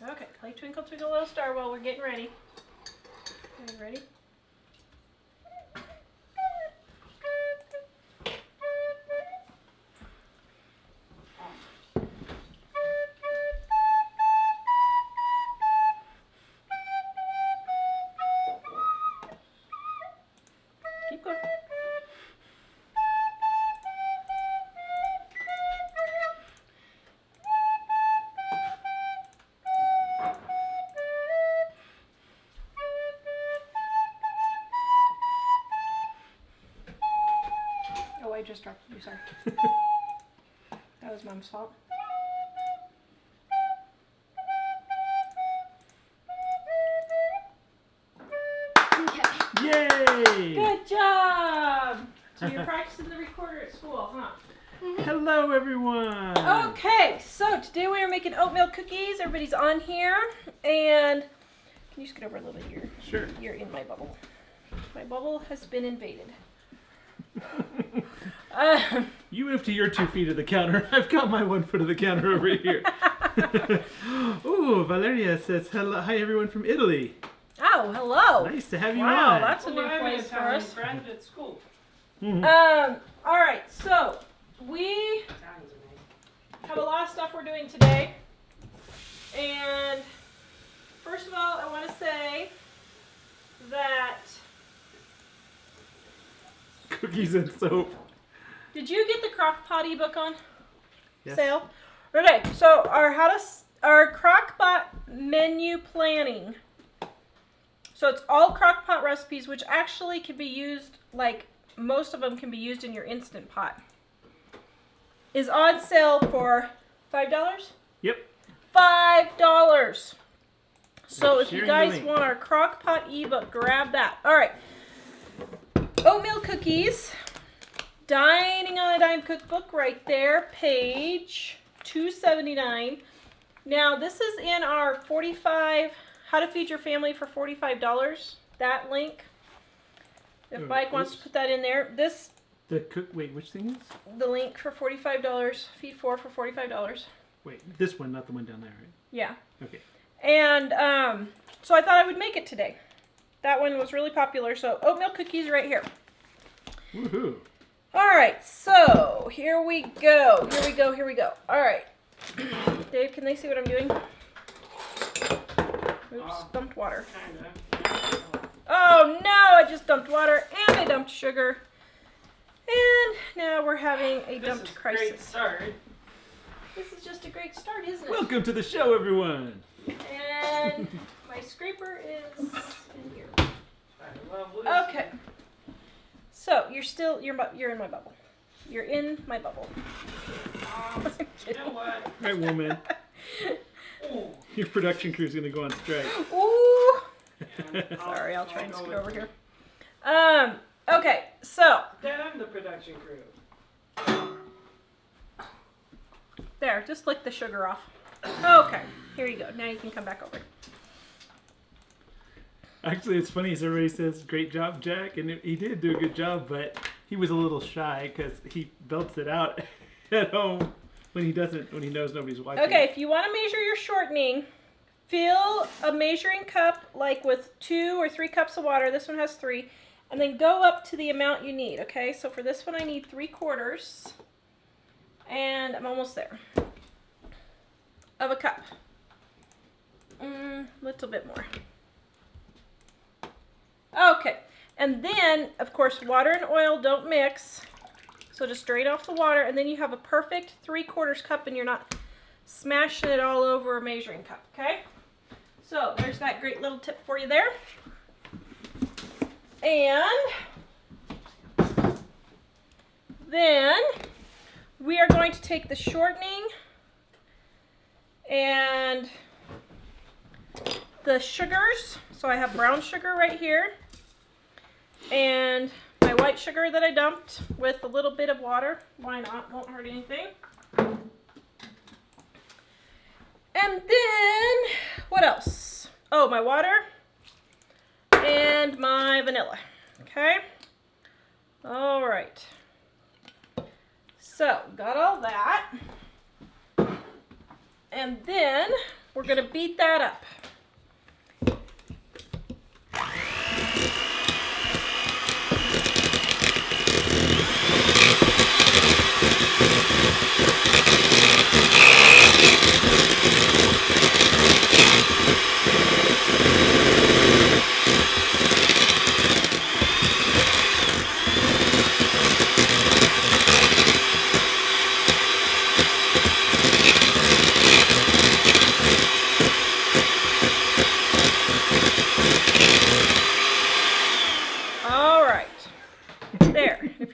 Okay, play Twinkle Twinkle Little Star while we're getting ready. Okay, ready? Keep going. Oh, I just dropped you, sorry. That was Mom's fault. Yay! Good job! So you're practicing the recorder at school, huh? Hello, everyone. Okay, so today we are making oatmeal cookies. Everybody's on here. And can you scoot over a little bit here? Sure. You're in my bubble. My bubble has been invaded. You move to your 2 feet of the counter. I've got my 1 foot of the counter over here. Ooh, Valeria says, hello, hi everyone from Italy. Oh, hello. Nice to have you Wow, on. that's a new place for us. Friend at school. Mhm. All right, so we have a lot of stuff we're doing today. And first of all, I want to say that Cookies and soap. did you get the crock pot ebook on Yes. sale? Okay, so our crock pot menu planning. So it's all crock pot recipes, which actually can be used, like most of them can be used in your Instant Pot. Is on sale for $5? Yep. $5. So if you Sharing the guys link. want our crock pot ebook, grab that. All right. Oatmeal cookies. Dining on a Dime cookbook right there, page 279. Now this is in our 45 How to Feed Your Family for $45. That link. If Mike wants to put that in there, Wait, which thing is? the link for $45. Feed 4 for $45. Wait, this one, not the one down there, right? Yeah. Okay. And so I thought I would make it today. That one was really popular. So oatmeal cookies right here. Woohoo. All right, so here we go. Here we go. Here we go. All right. Dave, can they see what I'm doing? Oops, dumped water. Kinda. Oh no, I just dumped water and I dumped sugar. And now we're having a dumped This is a crisis. great start. This is just a great start, isn't it? Welcome to the show, everyone. And my scraper is in here. I love Lucy. Okay. So you're in my bubble. You're in my bubble. You know what? Right, woman. Ooh. Your production crew's going to go on strike. Ooh. Yeah, Sorry, I'll try and go scoot with over it. here. Okay, so Dad, I'm the production crew. there, just lick the sugar off. Okay, here you go. Now you can come back over. Actually, it's funny as everybody says, great job, Jack. And he did do a good job, but he was a little shy because he belts it out at home when he knows nobody's watching. Okay, if you want to measure your shortening, fill a measuring cup like with 2 or 3 cups of water. This one has 3. And then go up to the amount you need, okay? So for this one, I need 3/4. And I'm almost there. Of a cup. Little bit more. Okay. And then, of course, water and oil don't mix. So just drain off the water, and then you have a perfect 3/4 cup, and you're not smashing it all over a measuring cup, okay? So there's that great little tip for you there. And then we are going to take the shortening and the sugars. So I have brown sugar right here and my white sugar that I dumped with a little bit of water. Why not? Won't hurt anything. And then what else? Oh, my water and my vanilla. Okay. All right. So got all that. And then we're going to beat that up.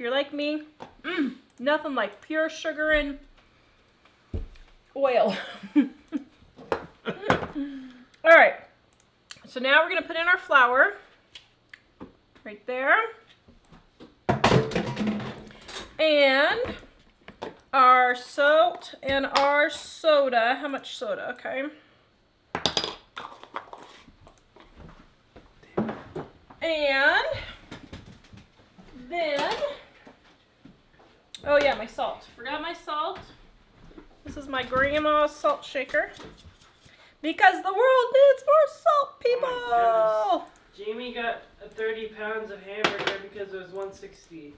Like me, nothing like pure sugar and oil. All right, so now we're gonna put in our flour right there, and our salt and our soda. How much soda? Okay. And then, oh yeah, my salt. Forgot my salt. This is my grandma's salt shaker. Because the world needs more salt, people! Oh, Jamie got 30 pounds of hamburger because it was $1.60.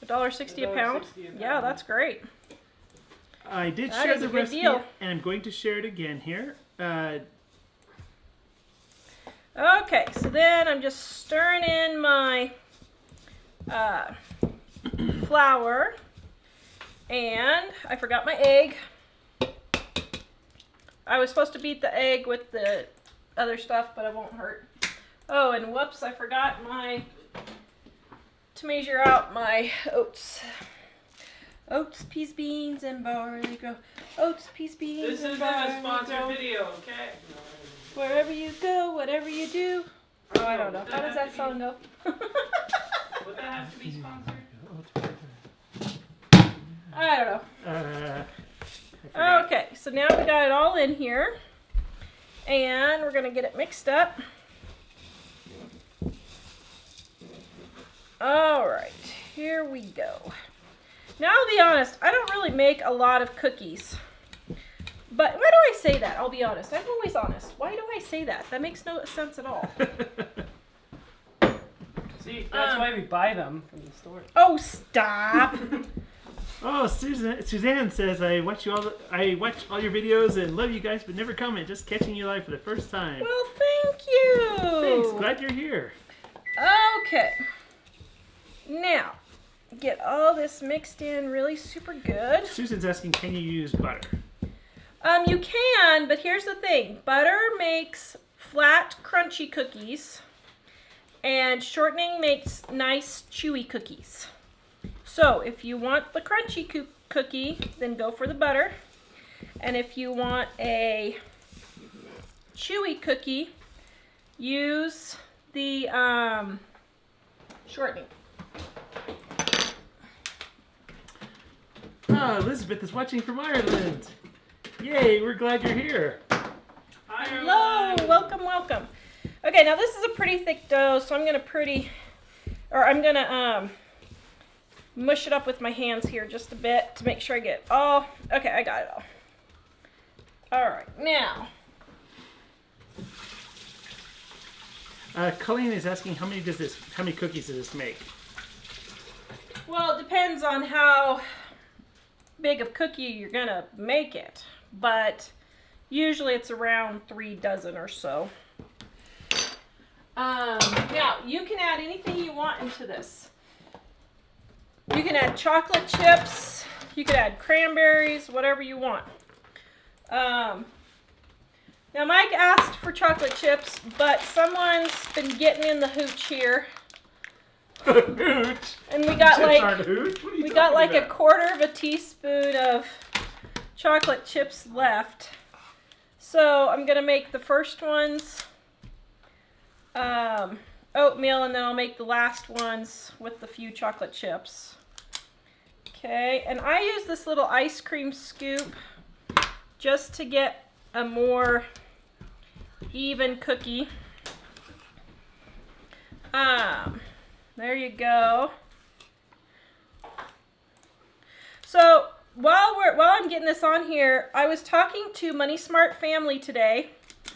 $1.60 a pound? Yeah, that's great. I did That share is the a good recipe, deal. and I'm going to share it again here. Okay, so then I'm just stirring in my flour, and I forgot my egg. I was supposed to beat the egg with the other stuff, but it won't hurt. Oh, and whoops, I forgot to measure out my oats. Oats, peas, beans, and barley grow. Oats, peas, beans, This and isn't barley a sponsored grow. video, okay? Wherever you go, whatever you do. Oh, I don't know. How does that song go? Would that have to be sponsored? I don't know. I forgot. Okay, so now we got it all in here, and we're gonna get it mixed up. All right, here we go. Now I'll be honest, I don't really make a lot of cookies. But why do I say that? I'll be honest. I'm always honest. Why do I say that? That makes no sense at all. See, that's why we buy them from the store. Oh, stop. Oh, Suzanne says I watch all your videos and love you guys, but never comment. Just catching you live for the first time. Well, thank you. Thanks. Glad you're here. Okay. Now, get all this mixed in really super good. Susan's asking, can you use butter? You can, but here's the thing. Butter makes flat, crunchy cookies, and shortening makes nice, chewy cookies. So if you want the crunchy cookie, then go for the butter. And if you want a chewy cookie, use the shortening. Ah, Elizabeth is watching from Ireland. Yay, we're glad you're here. Hello, welcome, welcome. Okay, now this is a pretty thick dough, so I'm gonna mush it up with my hands here just a bit to make sure I get it all. Okay, I got it all. All right, now. Colleen is asking, how many cookies does this make? Well, it depends on how big of cookie you're gonna make it, but usually it's around 3 dozen or so. Now, you can add anything you want into this. You can add chocolate chips, you could add cranberries, whatever you want. Now, Mike asked for chocolate chips, but someone's been getting in the hooch here. Hooch? And we got Chips like aren't hooch? What are you we got talking like a about? 1/4 of a teaspoon of chocolate chips left. So I'm gonna make the first ones oatmeal, and then I'll make the last ones with the few chocolate chips. Okay, and I use this little ice cream scoop just to get a more even cookie. There you go. So while I'm getting this on here, I was talking to Money Smart Family today,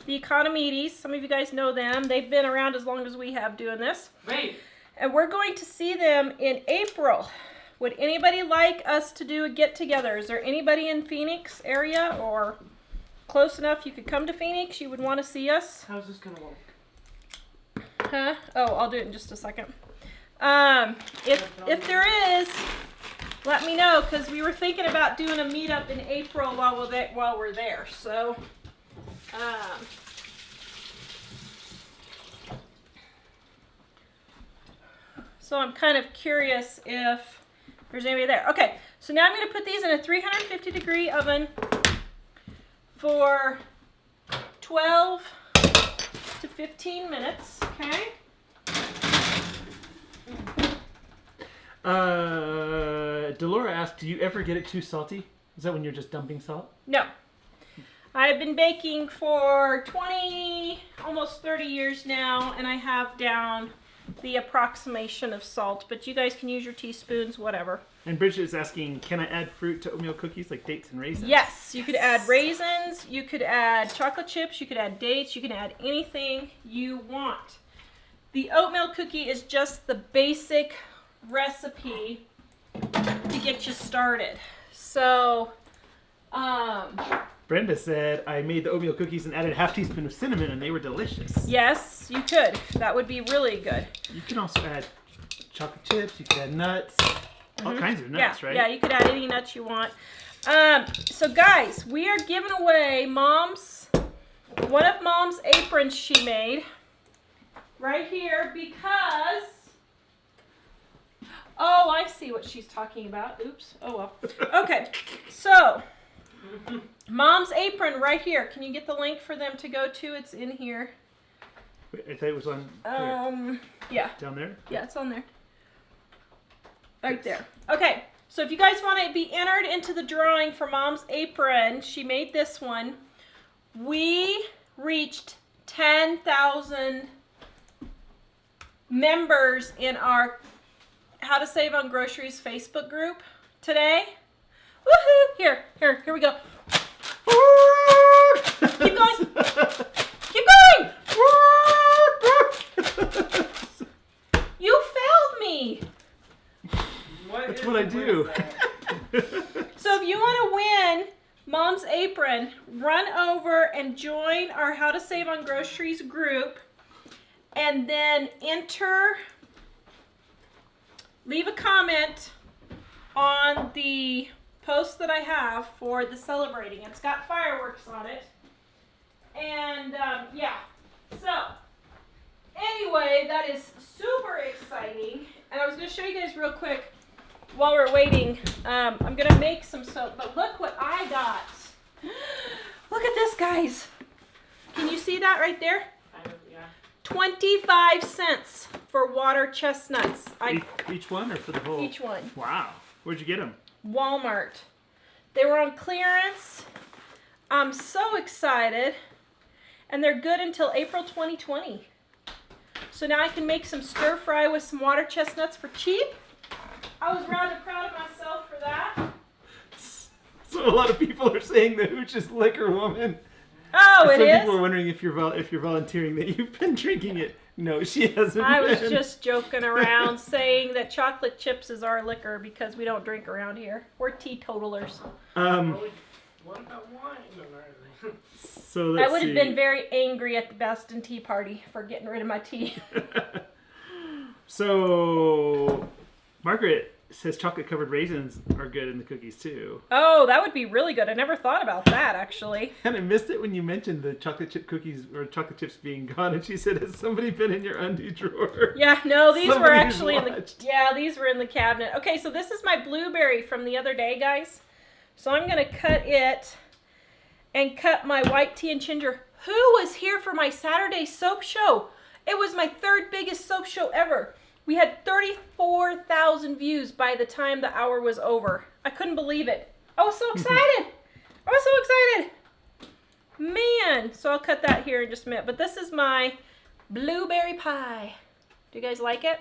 the Economides. Some of you guys know them. They've been around as long as we have doing this. Wait. And we're going to see them in April. Would anybody like us to do a get-together? Is there anybody in Phoenix area or close enough you could come to Phoenix? You would want to see us? How's this gonna work? Huh? Oh, I'll do it in just a second. If there is, let me know, because we were thinking about doing a meetup in April while we're there. So, I'm kind of curious if there's anybody there. Okay, so now I'm going to put these in a 350-degree oven for 12 to 15 minutes. Okay. Delora asked, do you ever get it too salty? Is that when you're just dumping salt? No. I've been baking for 20, almost 30 years now, and I have down the approximation of salt, but you guys can use your teaspoons, whatever. And Bridget is asking, can I add fruit to oatmeal cookies like dates and raisins? Yes, you could add raisins, you could add chocolate chips, you could add dates, you can add anything you want. The oatmeal cookie is just the basic recipe to get you started. So, Brenda said, I made the oatmeal cookies and added half teaspoon of cinnamon and they were delicious. yes, you could. That would be really good. You can also add chocolate chips, you can add nuts, all kinds of nuts, right? Yeah, you could add any nuts you want. So guys, we are giving away one of Mom's aprons she made right here because, oh, I see what she's talking about. Oops. Oh, well. Okay. So, Mom's apron right here. Can you get the link for them to go to? It's in here. Wait, I thought it was on here. Yeah. Down there? Yeah, it's on there. Right there. Okay. So if you guys want to be entered into the drawing for Mom's apron, she made this one. We reached 10,000 members in our How to Save on Groceries Facebook group today. Woohoo! Here we go. Keep going. Keep going. You failed me. That's what I do. So if you want to win Mom's apron, run over and join our How to Save on Groceries group, and then leave a comment on the post that I have for the celebrating. It's got fireworks on it. And yeah, so anyway, that is super exciting. And I was going to show you guys real quick while we're waiting. I'm going to make some soap, but look what I got. Look at this, guys. Can you see that right there? Yeah. 25 cents for water chestnuts. Each one or for the whole? Each one. Wow. Where'd you get them? Walmart. They were on clearance. I'm so excited. And they're good until April 2020. So now I can make some stir fry with some water chestnuts for cheap. I was rather proud of myself for that. So a lot of people are saying the hooch is liquor woman. Oh, it Some is? people are wondering if you're volunteering that you've been drinking it. No, she hasn't. I was just joking around saying that chocolate chips is our liquor because we don't drink around here. We're teetotalers. What about wine? No, not really. So let's I would have see. been very angry at the Boston Tea Party for getting rid of my tea. So Margaret says chocolate covered raisins are good in the cookies too. Oh, that would be really good. I never thought about that, actually. And I missed it when you mentioned the chocolate chip cookies or chocolate chips being gone, and she said, "Has somebody been in your undie drawer?" Yeah, no, these were Somebody's actually in the... watched. Yeah, these were in the cabinet. Okay, so this is my blueberry from the other day, guys. So I'm going to cut it and cut my white tea and ginger. Who was here for my Saturday soap show? It was my third biggest soap show ever. We had 34,000 views by the time the hour was over. I couldn't believe it. I was so excited. I was so excited. Man. So I'll cut that here in just a minute. But this is my blueberry pie. Do you guys like it?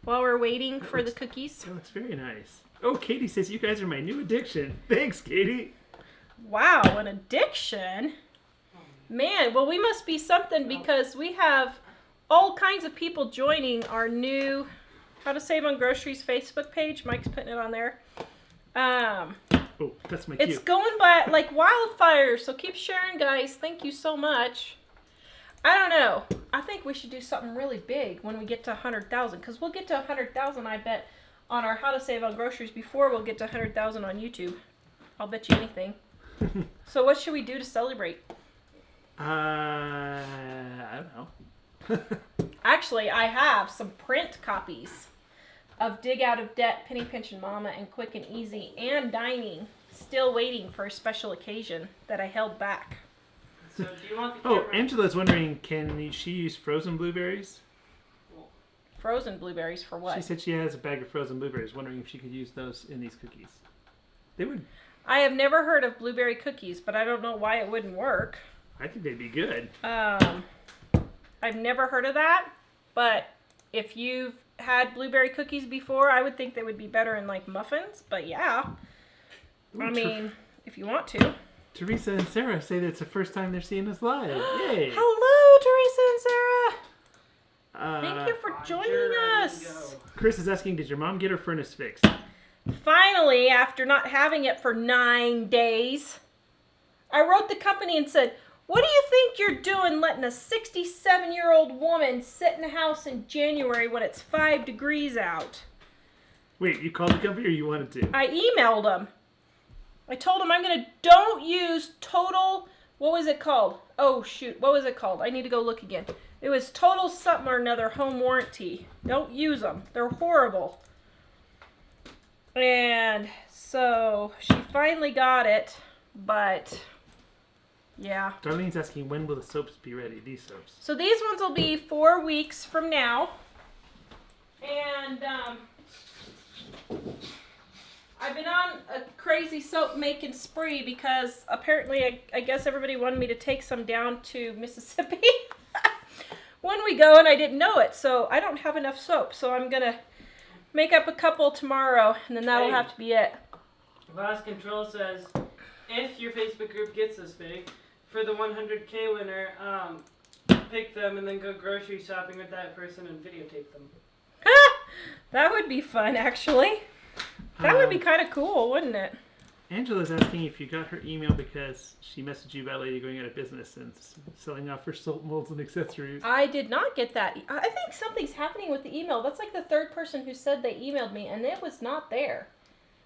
While we're waiting for the cookies. That looks very nice. Oh, Katie says you guys are my new addiction. Thanks, Katie. Wow, an addiction? Man, well, we must be something because we have all kinds of people joining our new How to Save on Groceries Facebook page. Mike's putting it on there. Oh, that's my cue. It's going by like wildfire, so keep sharing, guys. Thank you so much. I don't know. I think we should do something really big when we get to 100,000, because we'll get to 100,000, I bet, on our How to Save on Groceries before we'll get to 100,000 on YouTube. I'll bet you anything. So what should we do to celebrate? I don't know. Actually, I have some print copies of Dig Out of Debt, Penny Pinch and Mama, and Quick and Easy, and Dining, still waiting for a special occasion that I held back. So do you want the Oh, camera? Angela's wondering, can she use frozen blueberries? Frozen blueberries for what? She said she has a bag of frozen blueberries, wondering if she could use those in these cookies. They would. I have never heard of blueberry cookies, but I don't know why it wouldn't work. I think they'd be good. I've never heard of that, but if you've had blueberry cookies before, I would think they would be better in like muffins, but yeah. I mean, if you want to. Teresa and Sarah say that it's the first time they're seeing us live. Yay! Hello, Teresa and Sarah. Thank you for joining us. Chris is asking, did your mom get her furnace fixed? Finally, after not having it for 9 days, I wrote the company and said, what do you think you're doing letting a 67-year-old woman sit in the house in January when it's 5 degrees out? Wait, you called the company or you wanted to? I emailed them. I told them don't use Total, what was it called? Oh shoot, what was it called? I need to go look again. It was Total something or another home warranty. Don't use them. They're horrible. And so she finally got it, but yeah. Darlene's asking, when will the soaps be ready? These soaps. So these ones will be 4 weeks from now. And I've been on a crazy soap making spree because apparently I guess everybody wanted me to take some down to Mississippi when we go, and I didn't know it. So I don't have enough soap. So I'm going to make up a couple tomorrow, and then that'll have to be it. Last Control says, if your Facebook group gets this big, for the 100K winner, pick them and then go grocery shopping with that person and videotape them. That would be fun, actually. That would be kind of cool, wouldn't it? Angela's asking if you got her email because she messaged you about Lady going out of business and selling off her soap molds and accessories. I did not get that. I think something's happening with the email. That's like the third person who said they emailed me, and it was not there.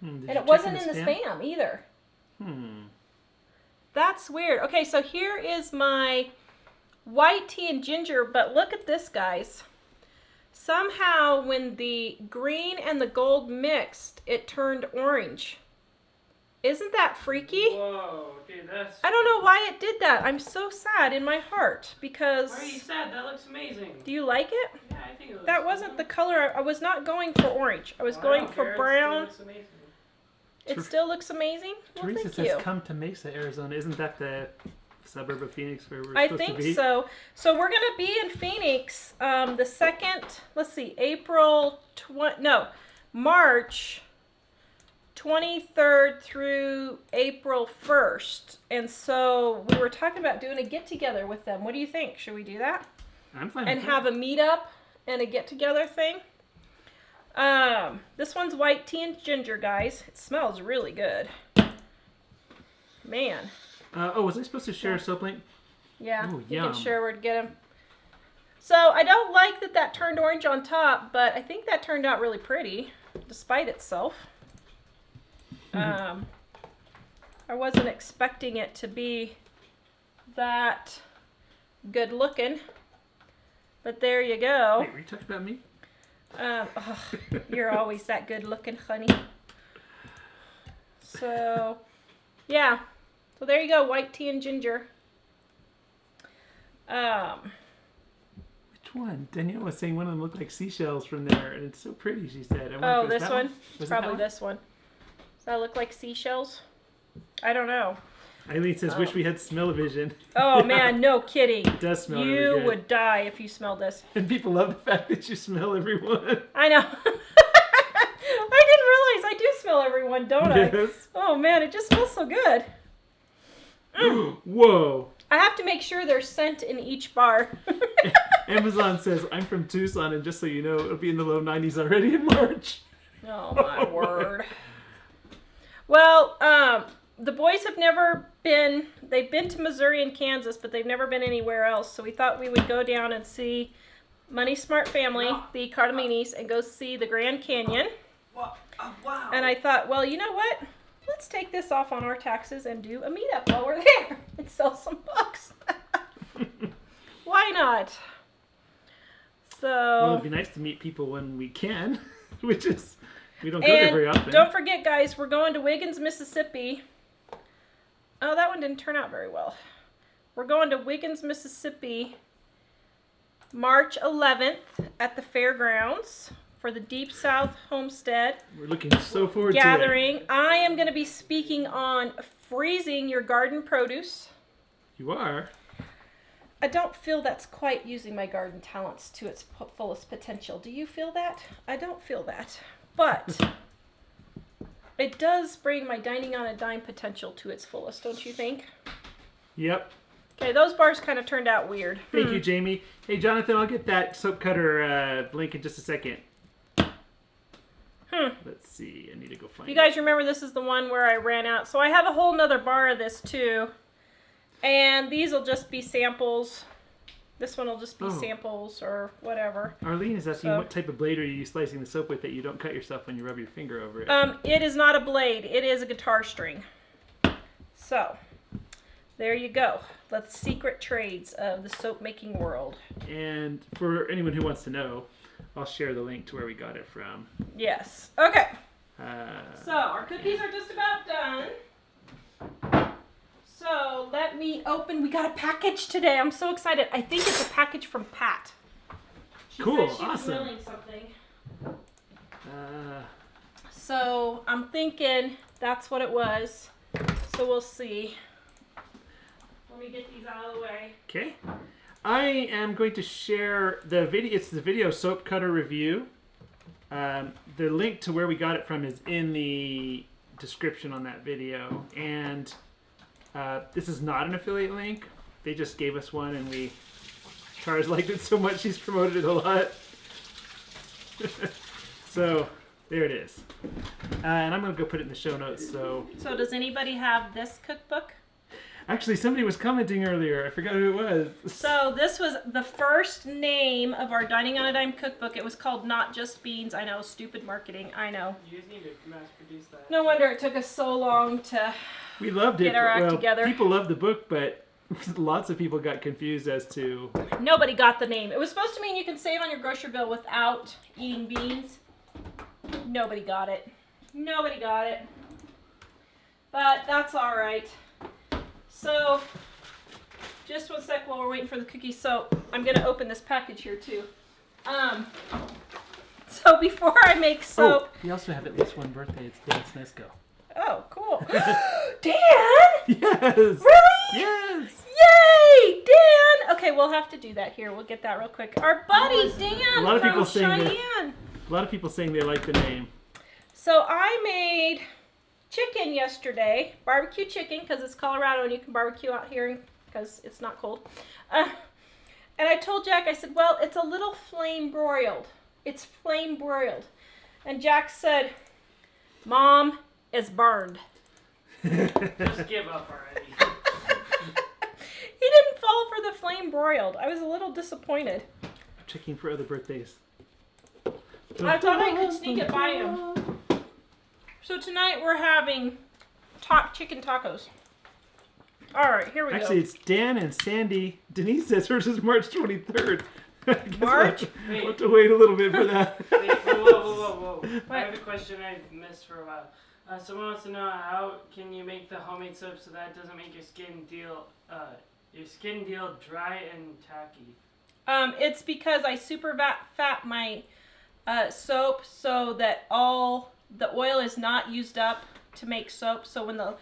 Did And you it wasn't check in the spam either. Hmm. That's weird. Okay, so here is my white tea and ginger, but look at this, guys. Somehow, when the green and the gold mixed, it turned orange. Isn't that freaky? Whoa, dude, that's... I don't know why it did that. I'm so sad in my heart because... Why are you sad? That looks amazing. Do you like it? Yeah, I think it looks That wasn't the color. I was not going for orange. I was going for brown. It still looks amazing. It still looks amazing. Well, Teresa thank says, you. come to Mesa, Arizona. Isn't that the suburb of Phoenix where we're I supposed to think be? so. So we're going to be in Phoenix the 2nd, let's see, March 23rd through April 1st. And so we were talking about doing a get-together with them. What do you think? Should we do that? I'm fine And with have a meet-up and a get-together thing? This one's white tea and ginger, guys. It smells really good. Man. was I supposed to share a soap link? Yeah, Ooh, you yum. can share where to get them. So I don't like that turned orange on top, but I think that turned out really pretty, despite itself. I wasn't expecting it to be that good looking, but there you go. Wait, were you talking about me? You're always that good looking, honey. So, yeah. So there you go, white tea and ginger. Which one? Danielle was saying one of them looked like seashells from there, and it's so pretty, she said. I wonder Oh, if it was this that one? Was It's it probably that one? this one. Does that look like seashells? I don't know. Eileen says, wish we had smell-o-vision. Oh, man, no kidding. It does smell really You good. would die if you smelled this. And people love the fact that you smell everyone. I know. I didn't realize I do smell everyone, don't I? Yes. Oh man, it just smells so good. Whoa. I have to make sure there's scent in each bar. Amazon says, I'm from Tucson, and just so you know, it'll be in the low 90s already in March. Oh my word. Well, the boys have never been, they've been to Missouri and Kansas, but they've never been anywhere else. So we thought we would go down and see Money Smart Family, the Cardaminis, and go see the Grand Canyon. Wow. And I thought, well, you know what? Let's take this off on our taxes and do a meetup while we're there and sell some books. Why not? Well, So, it'd be nice to meet people when we can, which is, we don't go there very often. don't forget, guys, we're going to Wiggins, Mississippi. Oh, that one didn't turn out very well. We're going to Wiggins, Mississippi, March 11th at the fairgrounds for the Deep South Homestead We're looking so forward to it. gathering. I am going to be speaking on freezing your garden produce. You are? I don't feel that's quite using my garden talents to its fullest potential. Do you feel that? I don't feel that. But it does bring my dining on a dime potential to its fullest, don't you think? Yep. Okay, those bars kind of turned out weird. Thank you, Jamie. Hey, Jonathan, I'll get that soap cutter link in just a second. Let's see. I need to go find You guys remember this is the one where I ran out. So I have a whole nother bar of this too. And these will just be samples. This one will just be samples or whatever. Arlene is asking So- what type of blade are you slicing the soap with that you don't cut yourself when you rub your finger over it? It is not a blade. It is a guitar string. So, there you go. The secret trades of the soap making world. And for anyone who wants to know, I'll share the link to where we got it from. Yes. Okay. Uh, So, our cookies are just about done. So, let me open. We got a package today. I'm so excited. I think it's a package from Pat. She Cool, said she was awesome. mailing something. uh, So, I'm thinking that's what it was. So, we'll see. Let me get these out of the way. Okay. I am going to share the video. It's the video soap cutter review. The link to where we got it from is in the description on that video. And this is not an affiliate link. They just gave us one, and Tara's liked it so much she's promoted it a lot. So there it is. And I'm going to go put it in the show notes. So does anybody have this cookbook? actually, somebody was commenting earlier. I forgot who it was. So this was the first name of our Dining on a Dime cookbook. It was called Not Just Beans. I know, stupid marketing. I know. You just need to mass produce that. No wonder it took us so long to... We loved it. Get our act together. People loved the book, but lots of people got confused as to... Nobody got the name. It was supposed to mean you can save on your grocery bill without eating beans. Nobody got it. Nobody got it. But that's all right. So, just one sec while we're waiting for the cookies. So, I'm going to open this package here too. So before I make soap... we also have at least one birthday. It's Dan Snesko. Oh, cool. Dan? Yes! Really? Yes! Yay! Dan! Okay, we'll have to do that here. We'll get that real quick. Our buddy Dan A lot of from people saying that- Cheyenne. A lot of people saying they like the name. So I made chicken yesterday, barbecue chicken, because it's Colorado and you can barbecue out here because it's not cold. And I told Jack, I said, well, it's a little flame broiled. It's flame broiled. And Jack said, Mom, it's burned. Just give up already. He didn't fall for the flame broiled. I was a little disappointed. I'm checking for other birthdays. I thought I could sneak it by him. So tonight we're having chicken tacos. All right, here we Actually, go. it's Dan and Sandy. Denise says hers is March 23rd. I guess March? We'll have to wait a little bit for that. Wait, whoa. I have a question I've missed for a while. Someone wants to know how can you make the homemade soap so that it doesn't make your skin deal dry and tacky? It's because I super fat my soap so that all the oil is not used up to make soap. So when the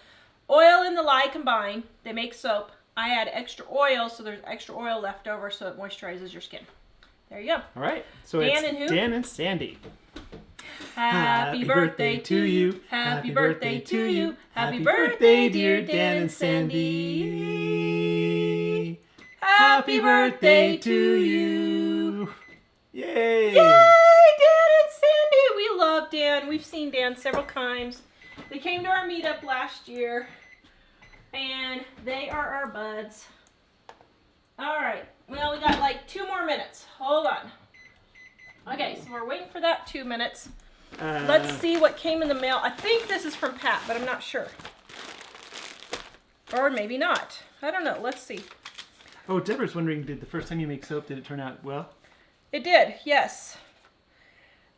oil and the lye combine, they make soap. I add extra oil, so there's extra oil left over, so it moisturizes your skin. There you go. All right. So Dan it's and who? Dan and Sandy. Happy birthday to you. Happy birthday to you. Happy birthday, dear Dan and Sandy. Happy birthday to you. Yay! Yay, Dan and Sandy. We love Dan. We've seen Dan several times. They came to our meetup last year, and they are our buds. All right. Well, we got like 2 more minutes. Hold on. Okay, so we're waiting for that 2 minutes. Let's see what came in the mail. I think this is from Pat, but I'm not sure. Or maybe not. I don't know. Let's see. Oh, Deborah's wondering, did the first time you make soap, did it turn out well? It did, yes.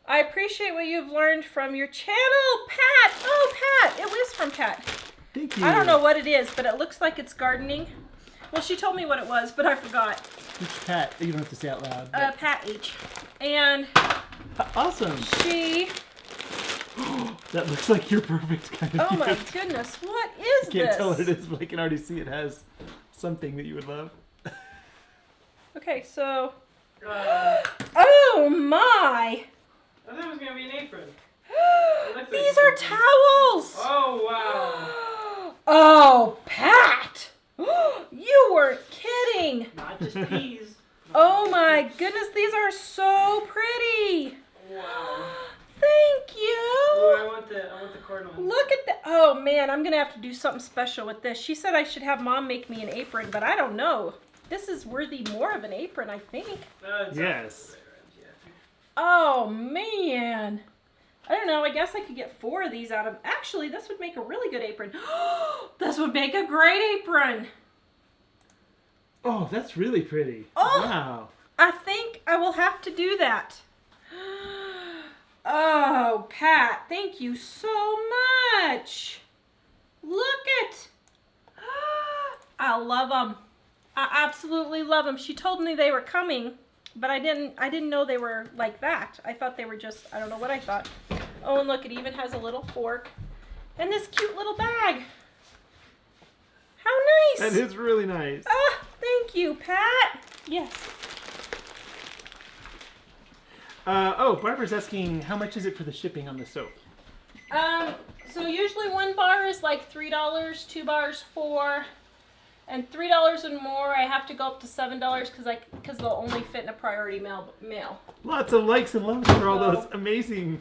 I appreciate what you've learned from your channel, Pat. Oh, Pat. It was from Pat. Thank you. I don't know what it is, but it looks like it's gardening. Well, she told me what it was, but I forgot. Which Pat? You don't have to say out loud. Pat H. And awesome. she... That looks like your perfect kind of Oh my gift. goodness, what is I can't this? tell what it is, but I can already see it has something that you would love. Okay, so... I Oh my! thought it was gonna be an apron. looks These like- are towels! Oh wow! Oh, Pat! You weren't kidding! Not just these. Oh my goodness, these are so pretty! Wow. Thank Ooh, you! I want the corn one. Look at that! Oh man, I'm gonna have to do something special with this. She said I should have Mom make me an apron, but I don't know. This is worthy more of an apron, I think. It's Yes. Oh man! I don't know, I guess I could get 4 of these out of... Actually, this would make a really good apron. This would make a great apron! Oh, that's really pretty. Oh. Wow. I think I will have to do that. Oh, Pat, thank you so much. Look at... I love them. I absolutely love them. She told me they were coming, but I didn't know they were like that. I thought they were just, I don't know what I thought. Oh, and look, it even has a little fork and this cute little bag. How nice. That is really nice. Ah, thank you, Pat. Yes. Barbara's asking, how much is it for the shipping on the soap? So usually 1 bar is like $3, 2 bars $4, and $3 and more I have to go up to $7 because they'll only fit in a priority mail. Lots of likes and loves for all those amazing.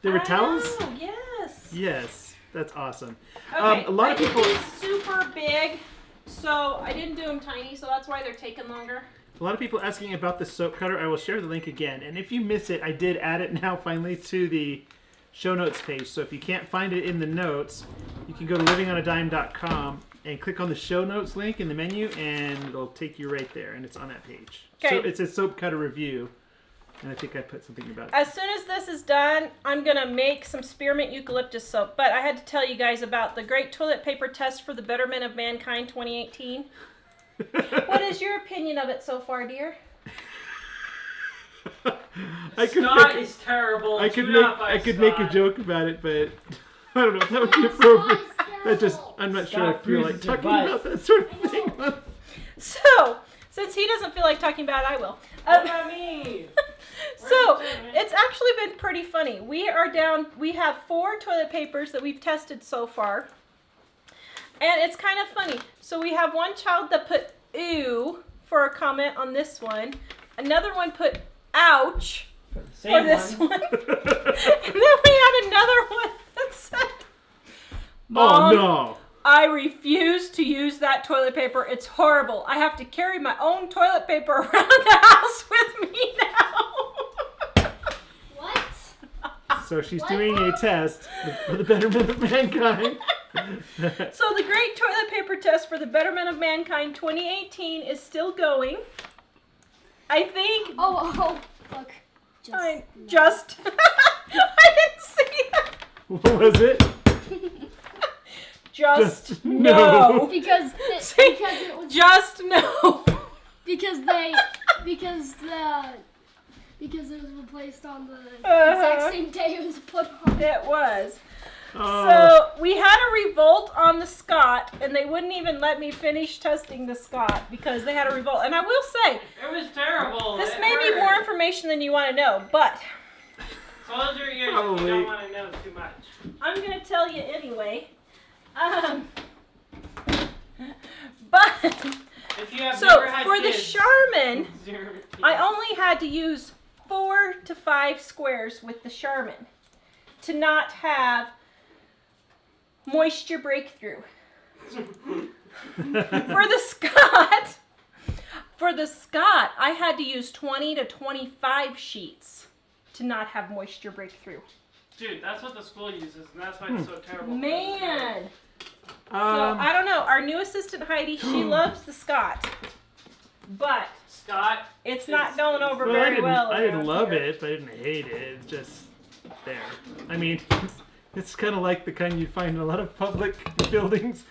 There were towels? Oh, yes. Yes, that's awesome. Okay, A lot of I did people. these super big, so I didn't do them tiny, so that's why they're taking longer. A lot of people asking about the soap cutter. I will share the link again. And if you miss it, I did add it now finally to the show notes page. So if you can't find it in the notes, you can go to livingonadime.com and click on the show notes link in the menu, and it'll take you right there. And it's on that page. Okay. So it's a soap cutter review. And I think I put something about it. As soon as this is done, I'm going to make some spearmint eucalyptus soap. But I had to tell you guys about the great toilet paper test for the betterment of mankind 2018. What is your opinion of it so far, dear? Scott is terrible. I could make a joke about it, but I don't know if that would be appropriate. That just, I'm not sure I feel like talking about that sort of thing. So, since he doesn't feel like talking about it, I will. What about me? So, it's actually been pretty funny. We have 4 toilet papers that we've tested so far. And it's kind of funny. So we have one child that put ew for a comment on this one. Another one put ouch for this one. And then we had another one that said, Mom, oh no. I refuse to use that toilet paper. It's horrible. I have to carry my own toilet paper around the house with me now. What? So she's doing a test for the betterment of mankind. So the great toilet paper test for the betterment of mankind 2018 is still going. I think... Oh, look. I didn't see that. What was it? Just no. no. Because See? it was Just no. because it was replaced on the exact same day it was put on. It was. Oh. So we had a revolt on the Scott, and they wouldn't even let me finish testing the Scott because they had a revolt. And I will say, It was terrible. this It may be hurt. more information than you want to know, but It's Close your ears if Probably. you don't want to know too much. I'm going to tell you anyway. But, If you have so never had for the kids, Charmin, 0 I only had to use 4 to 5 squares with the Charmin to not have moisture breakthrough. For the Scott, I had to use 20 to 25 sheets to not have moisture breakthrough. Dude, that's what the school uses, and that's why it's so terrible. Man. So I don't know. Our new assistant Heidi, she loves the Scott, but Scott, it's not going over Well, very well. I didn't around love here. it, but I didn't hate it. It's just there. I mean, it's kind of like the kind you find in a lot of public buildings.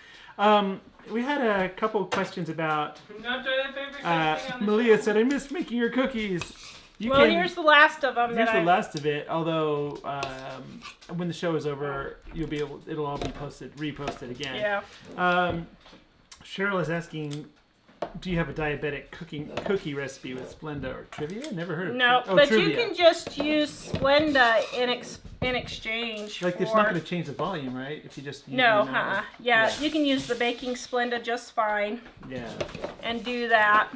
We had a couple questions about. no toilet paper testing on the Malia show. said, "I missed making your cookies." Well, here's the last of them. Here's the last of it. Although when the show is over, it'll all be reposted again. Yeah. Cheryl is asking, do you have a diabetic cookie recipe with Splenda or Trivia? Never heard of No, Oh, but Trivia. you can just use Splenda in exchange Like, for... it's not going to change the volume, right? If you just use No, the normal- Yeah, you can use the baking Splenda just fine Yeah. and do that.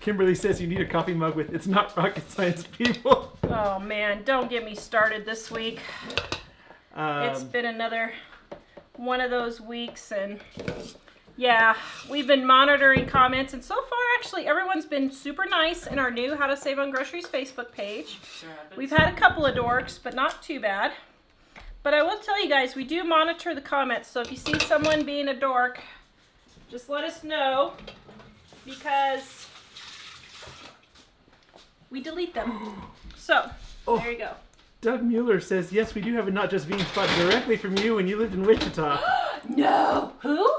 Kimberly says you need a coffee mug with "It's not rocket science," people. Oh man, don't get me started this week. It's Um, been another one of those weeks, and yeah, we've been monitoring comments, and so far actually everyone's been super nice in our new How to Save on Groceries Facebook page. We've had a couple of dorks, but not too bad. But I will tell you guys, we do monitor the comments, so if you see someone being a dork, just let us know, because we delete them. So, there you go. Doug Mueller says, yes, we do have a Not Just Bean spot directly from you when you lived in Wichita. No! Who?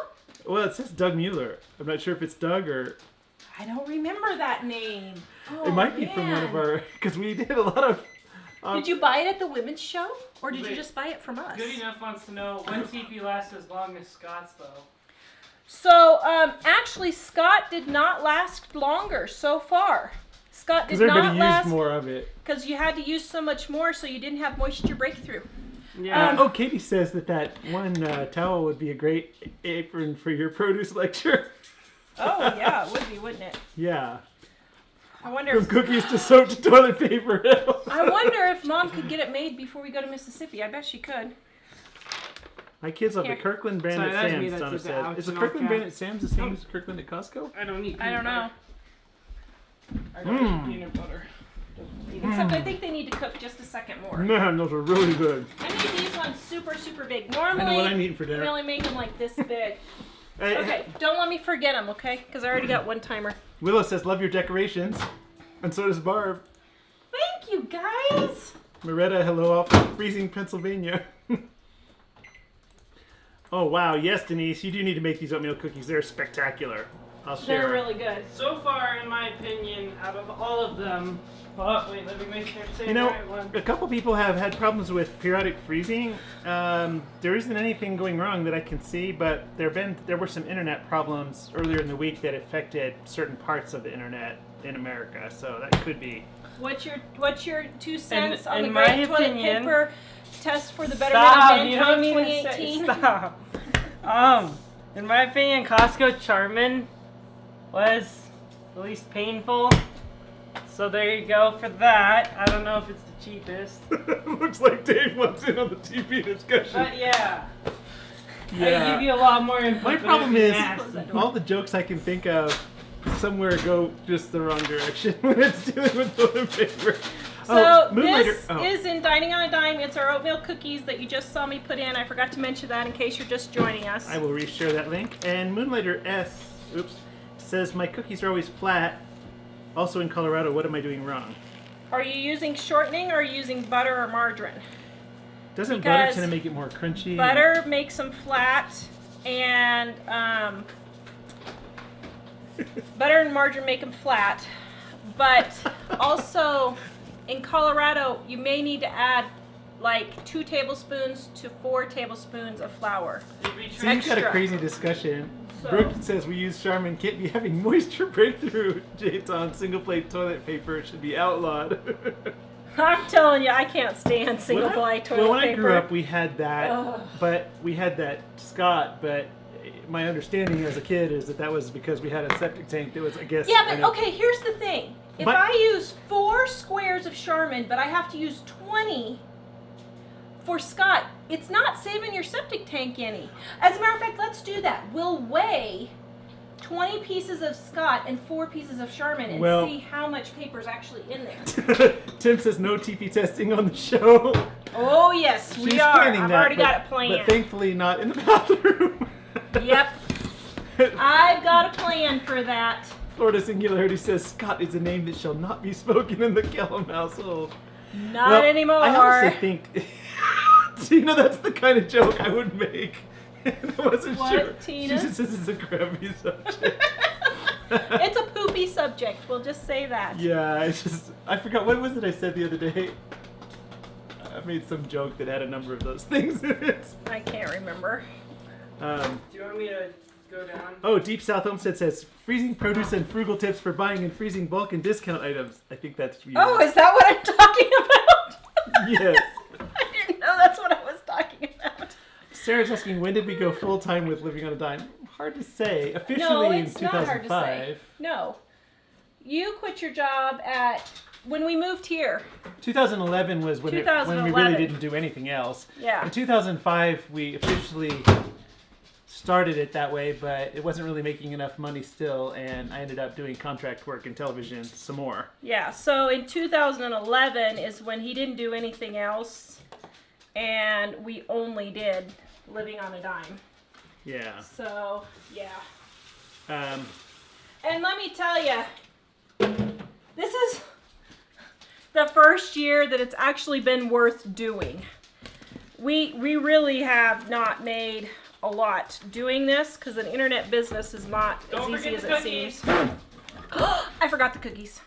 Well, it says Doug Mueller. I'm not sure if it's Doug or... I don't remember that name. Oh, it might be from one of our... Because we did a lot of... Did you buy it at the women's show? Or did you Wait. just buy it from us? Good Enough wants to know when TP lasts as long as Scott's, though. So, actually, Scott did not last longer so far. Scott did Because not everybody last... used more of it. Because you had to use so much more, so you didn't have moisture breakthrough. Yeah. Katie says that one towel would be a great apron for your produce lecture. Oh, yeah, it would be, wouldn't it? Yeah. I wonder From if... cookies to soap to toilet paper. I wonder if Mom could get it made before we go to Mississippi. I bet she could. My kids love Here. the Kirkland brand Sorry, at that's me Sam's, that Donna did the said. Is the ouch Kirkland knock brand out. at Sam's the same as Kirkland at Costco? I don't eat peanut I don't know. butter. I don't eat peanut butter. Except I think they need to cook just a second more. Man, those are really good. I made these ones super, super big. I know what I'm Normally, eating for we dinner. only make them like this big. Hey, Okay, don't let me forget them, okay? Because I already got one timer. Willow says, love your decorations. And so does Barb. Thank you, guys! Moretta, hello off from freezing Pennsylvania. Oh, wow. Yes, Denise, you do need to make these oatmeal cookies. They're spectacular. I'll share. They're really good. So far, in my opinion, out of all of them... Oh, wait, let me make sure I'm saying You know, the right one. a couple people have had problems with periodic freezing. There isn't anything going wrong that I can see, but there were some internet problems earlier in the week that affected certain parts of the internet in America. So that could be. What's your 2 cents on in the my great toilet opinion- paper test for the Better Stop! Than You don't Men need to say 2018? stop. In my opinion, Costco Charmin was the least painful. So there you go for that. I don't know if it's the cheapest. Looks like Dave wants in on the TV discussion. But yeah. I give you a lot more input. My but problem it's is nasty. all the jokes I can think of somewhere go just the wrong direction when it's dealing with toilet paper. So Moonlighter- this is in Dining on a Dime. It's our oatmeal cookies that you just saw me put in. I forgot to mention that in case you're just joining us. I will reshare that link. And Moonlighter S, says my cookies are always flat. Also in Colorado, what am I doing wrong? Are you using shortening or are you using butter or margarine? Doesn't butter Because tend to make it more crunchy? Butter makes them flat, and butter and margarine make them flat. But also, in Colorado, you may need to add like 2 tablespoons to 4 tablespoons of flour. So you've got a extra. crazy discussion. So- Brooke says we use Charmin, can't be having moisture breakthrough. Jade's on single plate toilet paper, it should be outlawed. I'm telling you, I can't stand single ply toilet Well, when paper. I grew up, we had that, Ugh. but we had that Scott. But my understanding as a kid is that was because we had a septic tank that was, I guess. Yeah, but okay, here's the thing. If But- I use 4 squares of Charmin, but I have to use 20 for Scott, it's not saving your septic tank any. As a matter of fact, let's do that. We'll weigh 20 pieces of Scott and 4 pieces of Charmin and Well- see how much paper's actually in there. Tim says no TP testing on the show. Oh, yes, we She's are. planning I've that, already but- got it planned. But thankfully not in the bathroom. Yep. I've got a plan for that. Florida Singularity says Scott is a name that shall not be spoken in the Kellum household. Not Well, anymore. I honestly think, Tina, that's the kind of joke I would make. I wasn't What, sure. Tina? She just says it's a grubby subject. It's a poopy subject. We'll just say that. Yeah, I forgot, what was it I said the other day? I made some joke that had a number of those things in it. I can't remember. Do you want me to go down? Oh, Deep South Homestead says freezing produce and frugal tips for buying and freezing bulk and discount items. I think that's you. Oh, is that what I'm talking about? Yes. I didn't know that's what I was talking about. Sarah's asking, when did we go full time with Living on a Dime? Hard to say. Officially No, in it's not hard to 2005. say. No. You quit your job when we moved here. 2011 was when we 2011. really didn't do anything else. Yeah. In 2005, we officially started it that way, but it wasn't really making enough money still, and I ended up doing contract work in television some more. Yeah, so in 2011 is when he didn't do anything else, and we only did Living on a Dime. Yeah. So, yeah. Um, And let me tell you, this is the first year that it's actually been worth doing. We really have not made a lot doing this because an internet business is not Don't as easy forget as the it cookies. seems. I forgot the cookies.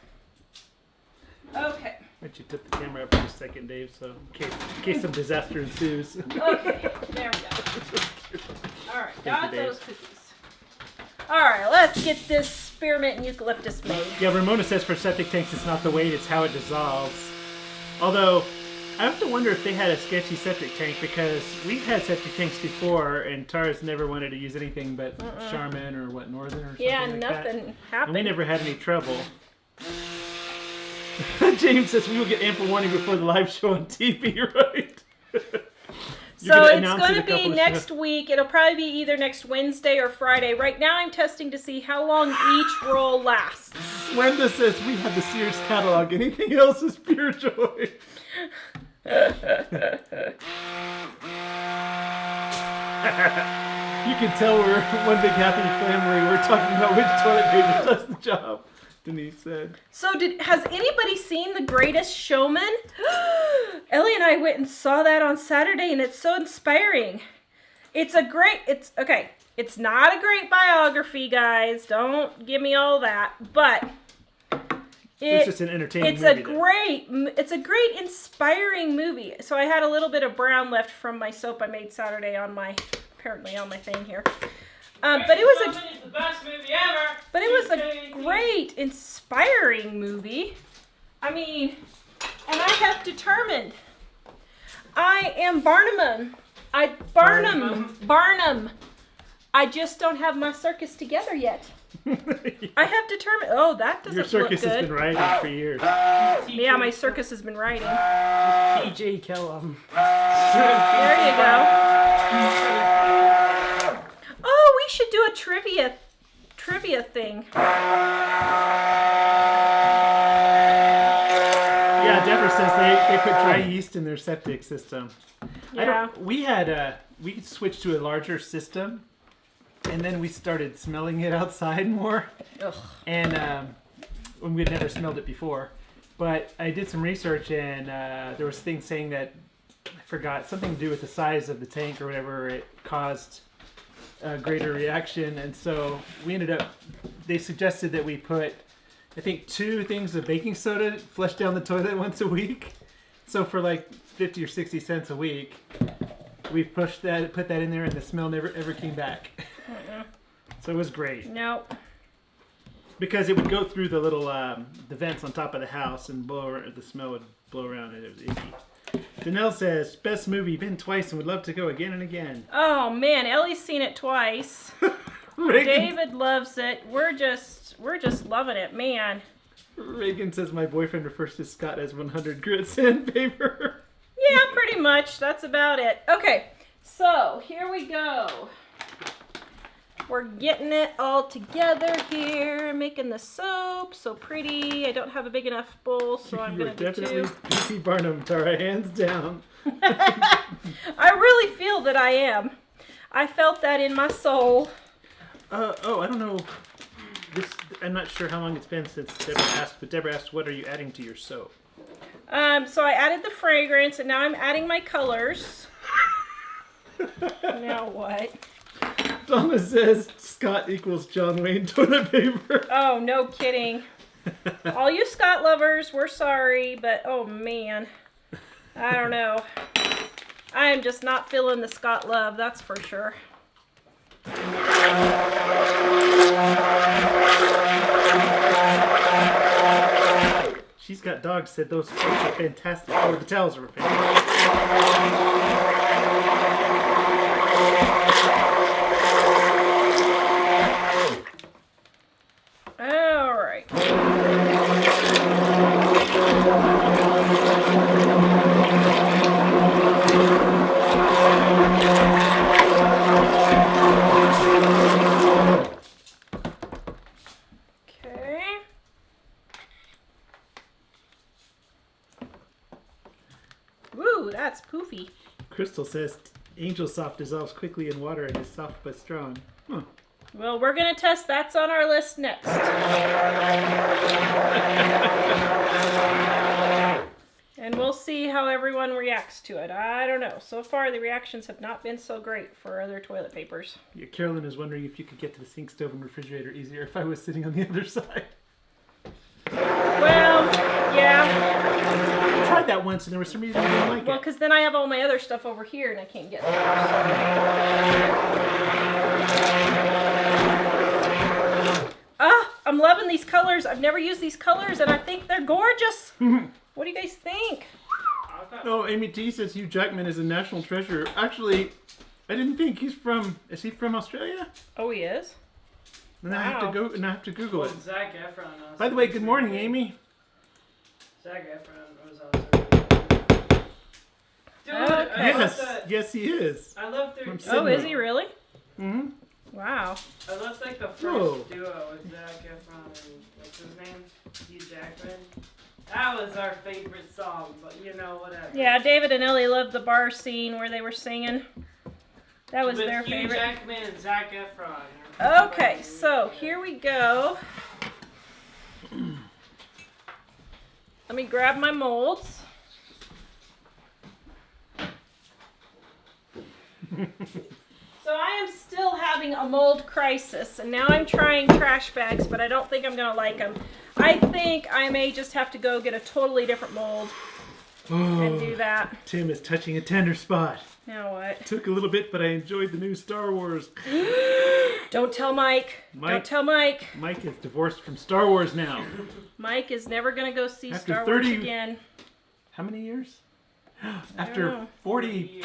Okay. why don't you tip the camera up for a second, Dave, so in case some disaster ensues. Okay. There we go. All right. Got you, Dave. those cookies. All right. Let's get this spearmint and eucalyptus made. Yeah, Ramona says for septic tanks it's not the weight, it's how it dissolves. Although, I have to wonder if they had a sketchy septic tank because we've had septic tanks before and Tara's never wanted to use anything but Charmin or Northern or something Yeah, like that. nothing And happened. we never had any trouble. James says we will get ample warning before the live show on TV, right? So it's going to be next week. It'll probably be either next Wednesday or Friday. Right now I'm testing to see how long each roll lasts. Glenda says we have the Sears catalog. Anything else is pure joy. You can tell we're one big happy family. We're talking about which toilet paper does the job, Denise said. So has anybody seen The Greatest Showman? Ellie and I went and saw that on Saturday and it's so inspiring. It's not a great biography, guys. Don't give me all that. But It's just an entertaining it's movie. it's a great inspiring movie. So I had a little bit of brown left from my soap I made Saturday apparently on my thing here. But it was the best movie ever. But it was a great, inspiring movie. I mean, and I have determined I am Barnum. Barnum. I just don't have my circus together yet. I have determined. Oh, that doesn't Your look circus good. has been riding for years. Yeah, my circus has been riding. TJ Kellum. There you go. Oh, we should do a trivia thing. Yeah, Deborah says they put dry yeast in their septic system. Yeah. We switched to a larger system, and then we started smelling it outside more. Ugh. And when we'd never smelled it before. But I did some research, and there was things saying that, I forgot, something to do with the size of the tank or whatever, it caused a greater reaction. And so they suggested that we put, I think, 2 things of baking soda flush down the toilet once a week. So for like 50 or 60 cents a week, we put that in there, and the smell never ever came back. So it was great. Nope. Because it would go through the little the vents on top of the house and the smell would blow around and it was icky. Danelle says, best movie, been twice and would love to go again and again. Oh man, Ellie's seen it twice. David loves it. We're just loving it, man. Reagan says my boyfriend refers to Scott as 100 grit sandpaper. Yeah, pretty much. That's about it. Okay, so here we go. We're getting it all together here, making the soap so pretty. I don't have a big enough bowl, so I'm going to do definitely two. P.C. Barnum, Tara, hands down. I really feel that I am. I felt that in my soul. I don't know. I'm not sure how long it's been since Deborah asked, but Deborah asked, what are you adding to your soap? So I added the fragrance, and now I'm adding my colors. Now what? Donna says Scott equals John Wayne toilet paper. Oh, no kidding. All you Scott lovers, we're sorry, but oh man. I don't know. I am just not feeling the Scott love, that's for sure. She's Got Dogs said those soaps are fantastic. Oh, the towels are fantastic. All right. Okay. Woo, that's poofy. Crystal says Angel Soft dissolves quickly in water and is soft but strong. Huh. Well, we're going to test. That's on our list next. And we'll see how everyone reacts to it. I don't know. So far, the reactions have not been so great for other toilet papers. Yeah, Carolyn is wondering if you could get to the sink, stove, and refrigerator easier if I was sitting on the other side. Well, yeah. I tried that once and there was some reason I didn't like Well, it. because then I have all my other stuff over here and I can't get there. I'm loving these colors. I've never used these colors and I think they're gorgeous. What do you guys think? Oh, Amy T says Hugh Jackman is a national treasure. Actually, I didn't think is he from Australia? Oh, he is? Then I have to go and I have to Google it. Well, Zac Efron. By the way, good morning, Amy. Zac Efron was also. Dude, Okay. I love Yes, he is. I love their. From Oh, is Sydney. he really? Mm-hmm. Wow. I love like the first Whoa. duo with Zac Efron and what's his name, Hugh Jackman. That was our favorite song, but you know whatever. Yeah, David and Ellie loved the bar scene where they were singing. That was With their Hugh favorite. Jackman and Zac Efron. Okay, so here we go. Let me grab my molds. So I am still having a mold crisis, and now I'm trying trash bags, but I don't think I'm going to like them. I think I may just have to go get a totally different mold and do that. Tim is touching a tender spot. Now what? Took a little bit, but I enjoyed the new Star Wars. Don't tell Mike. Don't tell Mike. Mike is divorced from Star Wars now. Mike is never going to go see After Star Wars 30 again. How many years? know. After 40,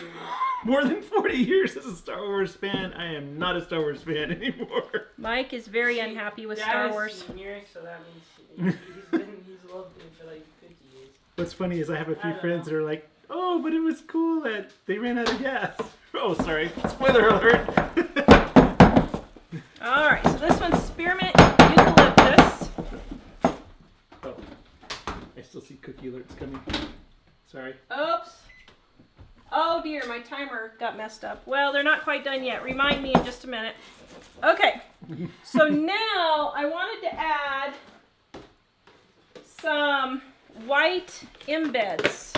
more than 40 years as a Star Wars fan, I am not a Star Wars fan anymore. Mike is very unhappy with Star Wars. Senior, so that means he's loved it for like 50 years. What's funny is I have a few I don't friends know. that are like, oh, but it was cool that they ran out of gas. Oh, sorry. Spoiler alert. Alright, so this one's spearmint eucalyptus. Oh, I still see cookie alerts coming. Sorry. Oops. Oh dear, my timer got messed up. Well, they're not quite done yet. Remind me in just a minute. Okay, so now I wanted to add some white embeds.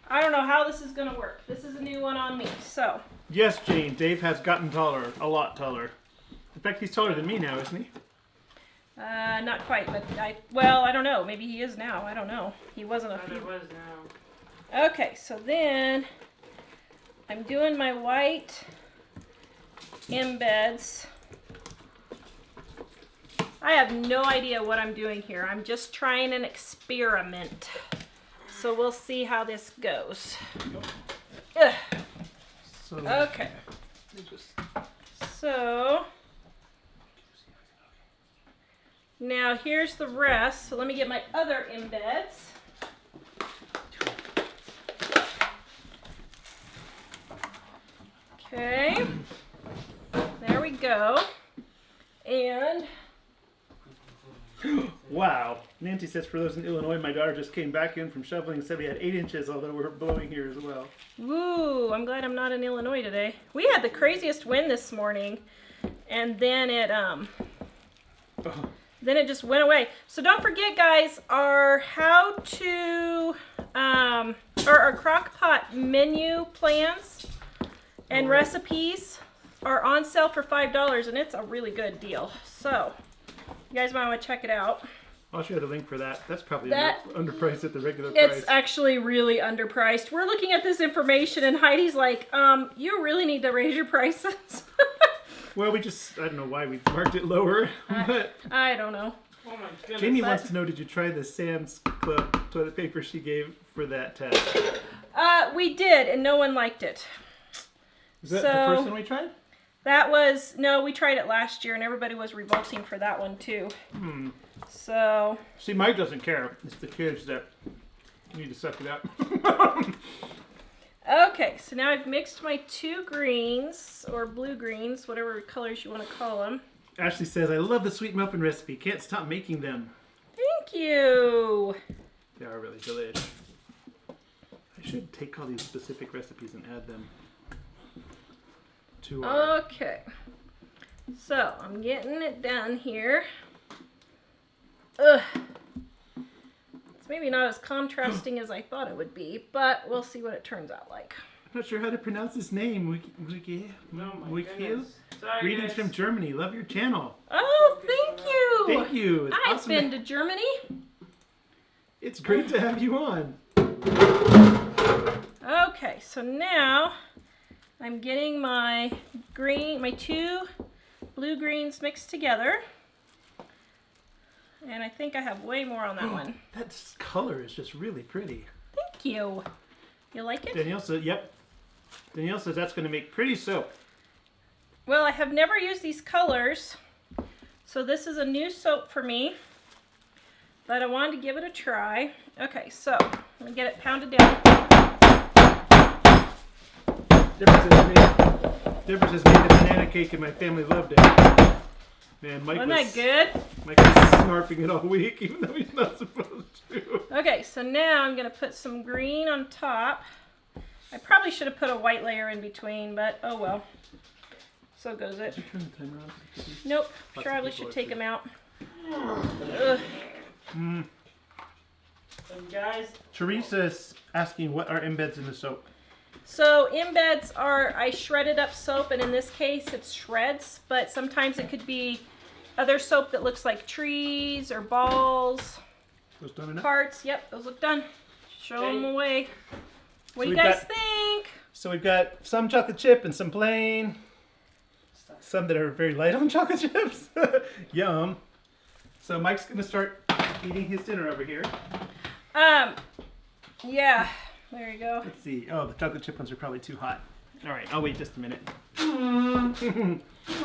I don't know how this is going to work. This is a new one on me, so. Yes, Jane, Dave has gotten taller. A lot taller. In fact, he's taller than me now, isn't he? Not quite, but I don't know. Maybe he is now. I don't know. He wasn't a But few. it was now. Okay, so then I'm doing my white embeds. I have no idea what I'm doing here. I'm just trying an experiment. So we'll see how this goes. Ugh. So, Okay. So now here's the rest. So let me get my other embeds. Okay. There we go. And wow. Nancy says, for those in Illinois, my daughter just came back in from shoveling and said we had 8 inches, although we're blowing here as well. woo, I'm glad I'm not in Illinois today. We had the craziest wind this morning, and then it just went away. So don't forget, guys, our how to or our crock pot menu plans and recipes are on sale for $5, and it's a really good deal. So you guys might want to check it out. I'll share the link for that. That's probably That- underpriced at the regular price. It's actually really underpriced. We're looking at this information, and Heidi's like, you really need to raise your prices. Well, I don't know why we marked it lower, but I don't know. Oh my goodness. Jamie wants to know, did you try the Sam's Club toilet paper she gave for that test? We did, and no one liked it. Is that So- the first one we tried? No, we tried it last year, and everybody was revolting for that one, too. So, See, Mike doesn't care. It's the kids that need to suck it up. okay, so now I've mixed my 2 greens, or blue greens, whatever colors you want to call them. Ashley says, I love the sweet muffin recipe. Can't stop making them. Thank you. They are really delicious. I should take all these specific recipes and add them to our... Okay, so I'm getting it done here. Ugh. It's maybe not as contrasting as I thought it would be, but we'll see what it turns out like. I'm not sure how to pronounce his name. Wiki. Oh my goodness. Sorry, Greetings guys. from Germany. Love your channel. Oh, thank you. Thank you. It's I've awesome. been to Germany. It's great to have you on. Okay, so now I'm getting my 2 blue greens mixed together. And I think I have way more on that one. That color is just really pretty. Thank you. You like it? Danielle says, yep. Danielle says that's going to make pretty soap. Well, I have never used these colors, so this is a new soap for me, but I wanted to give it a try. Okay, so I'm going to get it pounded down. Deborah says made the banana cake and my family loved it. Man, Mike Wasn't that good? Mike was snarfing it all week, even though he's not supposed to. Okay, so now I'm going to put some green on top. I probably should have put a white layer in between, but oh well. So goes it. Did you turn the timer on? Nope, Lots of probably people should are take too. them out. Ugh. So guys, Teresa's asking what are embeds in the soap. So embeds are, I shredded up soap, and in this case it's shreds, but sometimes it could be other soap that looks like trees or balls, Those done enough? parts. Yep, those look done. Show them away. What do you we've guys got- think? So we've got some chocolate chip and some plain. Some that are very light on chocolate chips. Yum. So Mike's going to start eating his dinner over here. Yeah, there you go. Let's see. Oh, the chocolate chip ones are probably too hot. All right, I'll wait just a minute.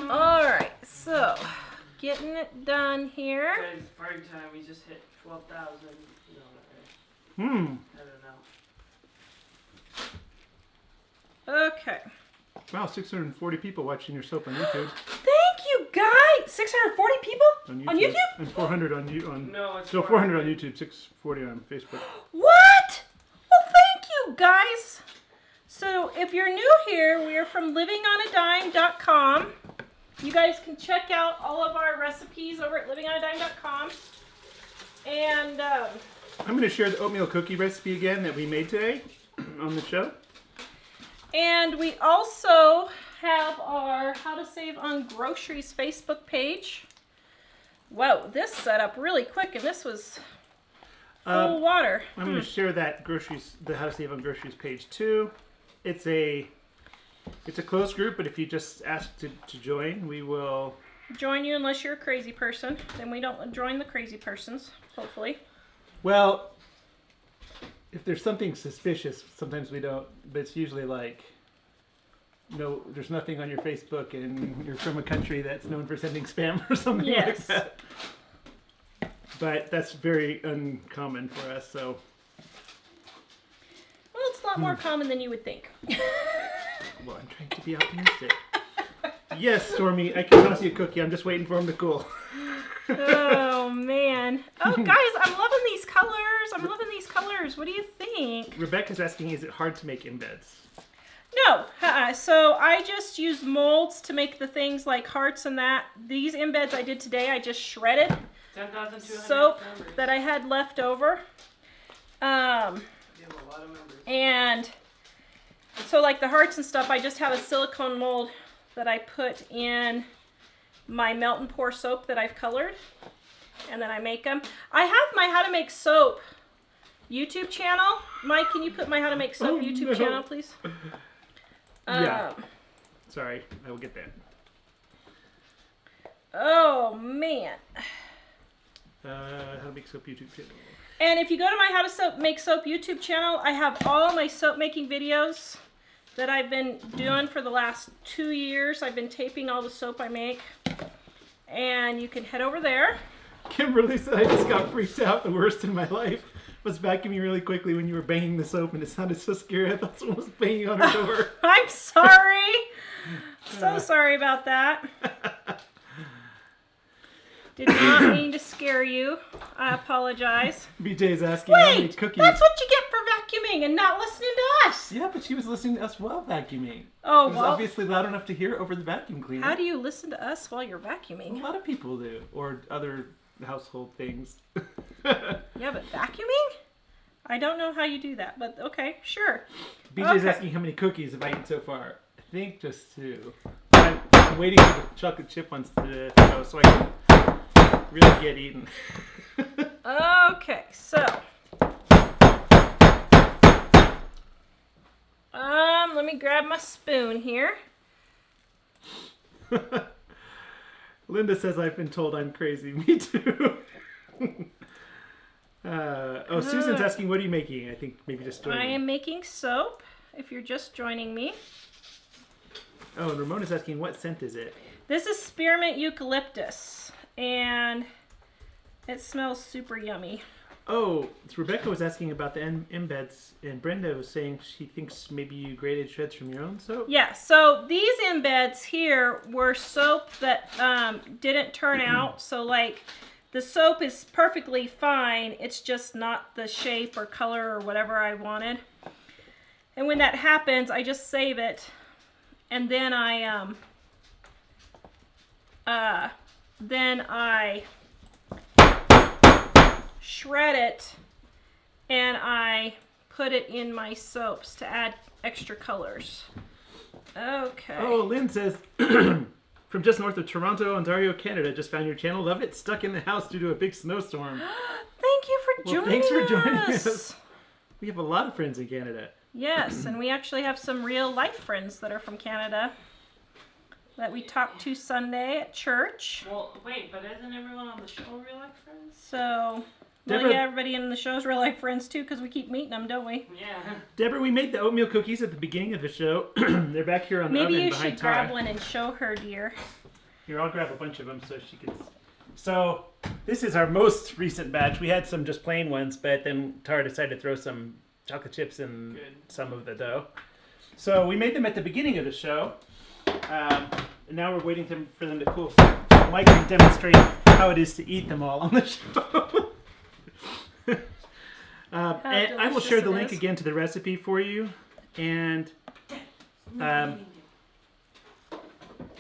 All right, so getting it done here. guys, party time. We just hit 12,000. Hmm. I don't know. Okay. Wow, 640 people watching your soap on YouTube. Thank you, guys. 640 people on YouTube? And 400 on No, it's so 400 on YouTube, 640 on Facebook. What? Well, thank you, guys. So if you're new here, we are from livingonadime.com. You guys can check out all of our recipes over at livingonadime.com. And I'm going to share the oatmeal cookie recipe again that we made today on the show. And we also have our How to Save on Groceries Facebook page. Whoa, this set up really quick, and this was full water. I'm going to share that the How to Save on Groceries page too. It's a closed group, but if you just ask to join, we will join you unless you're a crazy person. Then we don't join the crazy persons, hopefully. Well, if there's something suspicious, sometimes we don't. But it's usually like, no, there's nothing on your Facebook and you're from a country that's known for sending spam or something like that. But that's very uncommon for us, so. Well, it's a lot more common than you would think. Well, I'm trying to be optimistic. Yes, Stormy, I can toss you a cookie. I'm just waiting for them to cool. Oh, man. Oh, guys, I'm loving these colors. What do you think? Rebecca's asking, is it hard to make embeds? No. So I just use molds to make the things like hearts and that. These embeds I did today, I just shredded 10,200 soap members. that I had left over. You have a lot of members. And so like the hearts and stuff, I just have a silicone mold that I put in my melt and pour soap that I've colored. And then I make them. I have my How to Make Soap YouTube channel. Mike, can you put my How to Make Soap YouTube channel, please? Yeah. Sorry, I will get that. Oh, man. How to Make Soap YouTube channel. And if you go to my How to Make Soap YouTube channel, I have all my soap making videos that I've been doing for the last 2 years. I've been taping all the soap I make. And you can head over there. Kimberly said I just got freaked out. The worst in my life was vacuuming really quickly when you were banging the soap, and it sounded so scary. I thought someone was banging on her door. I'm sorry. So sorry about that. Did not mean to scare you. I apologize. BJ's asking how many Wait, cookies. that's what you get for vacuuming and not listening to us. Yeah, but she was listening to us while vacuuming. Oh, It was well, obviously loud enough to hear over the vacuum cleaner. how do you listen to us while you're A vacuuming? lot of people do, or other household things. Yeah, but vacuuming? I don't know how you do that, but okay, sure. BJ's Okay. asking how many cookies have I eaten so far. I think just 2. I'm waiting for the chocolate chip ones to go so I can really get eaten. Okay, so. Let me grab my spoon here. Linda says I've been told I'm crazy. Me too. Susan's asking, what are you making? I think maybe just joining. I am making soap, if you're just joining me. Oh, and Ramona's asking, what scent is it? This is spearmint eucalyptus, and it smells super yummy. Oh, Rebecca was asking about the embeds, and Brenda was saying she thinks maybe you grated shreds from your own soap? Yeah, so these embeds here were soap that didn't turn out. So like the soap is perfectly fine. It's just not the shape or color or whatever I wanted. And when that happens, I just save it. And then I shred it and I put it in my soaps to add extra colors. Okay. Oh, Lynn says, from just north of Toronto, Ontario, Canada, just found your channel. Love it. Stuck in the house due to a big snowstorm. Thank you for joining us. Thanks for joining us. We have a lot of friends in Canada. Yes, and we actually have some real life friends that are from Canada that we talked to Sunday at church. Well, wait, but isn't everyone on the show real life friends? So, well, Deborah- yeah, everybody in the show's real life friends too, because we keep meeting them, don't we? Yeah. Deborah, we made the oatmeal cookies at the beginning of the show. They're back here on the Maybe oven you behind should grab Tawra. one and show her, dear. Here, I'll grab a bunch of them so she can. So, this is our most recent batch. We had some just plain ones, but then Tara decided to throw some chocolate chips in Good. some of the dough. So, we made them at the beginning of the show. And now we're waiting for them to cool. So Mike can demonstrate how it is to eat them all on the show. And I will share the link is. again to the recipe for you. And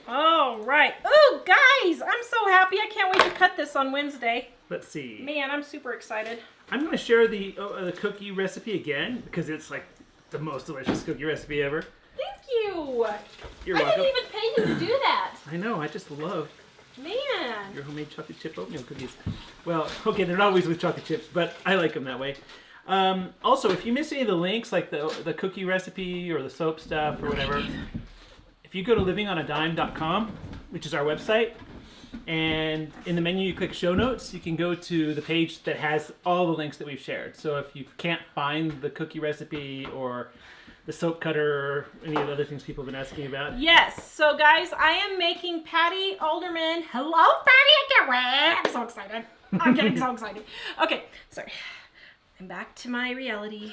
All right. Oh, guys, I'm so happy. I can't wait to cut this on Wednesday. let's see. Man, I'm super excited. I'm going to share the cookie recipe again because it's like the most delicious cookie recipe ever. Thank you. You're I welcome. didn't even pay you to do that. I know, I just love Man. your homemade chocolate chip oatmeal cookies. Well, okay, they're not always with chocolate chips, but I like them that way. Also, if you miss any of the links, like the cookie recipe or the soap stuff or whatever, if you go to livingonadime.com, which is our website, And in the menu, you click show notes. You can go to the page that has all the links that we've shared. So if you can't find the cookie recipe or the soap cutter or any of the other things people have been asking about. Yes. So guys, I am making Patty Alderman. Hello, Patty. I'm so excited. I'm getting so excited. Okay, sorry. I'm back to my reality.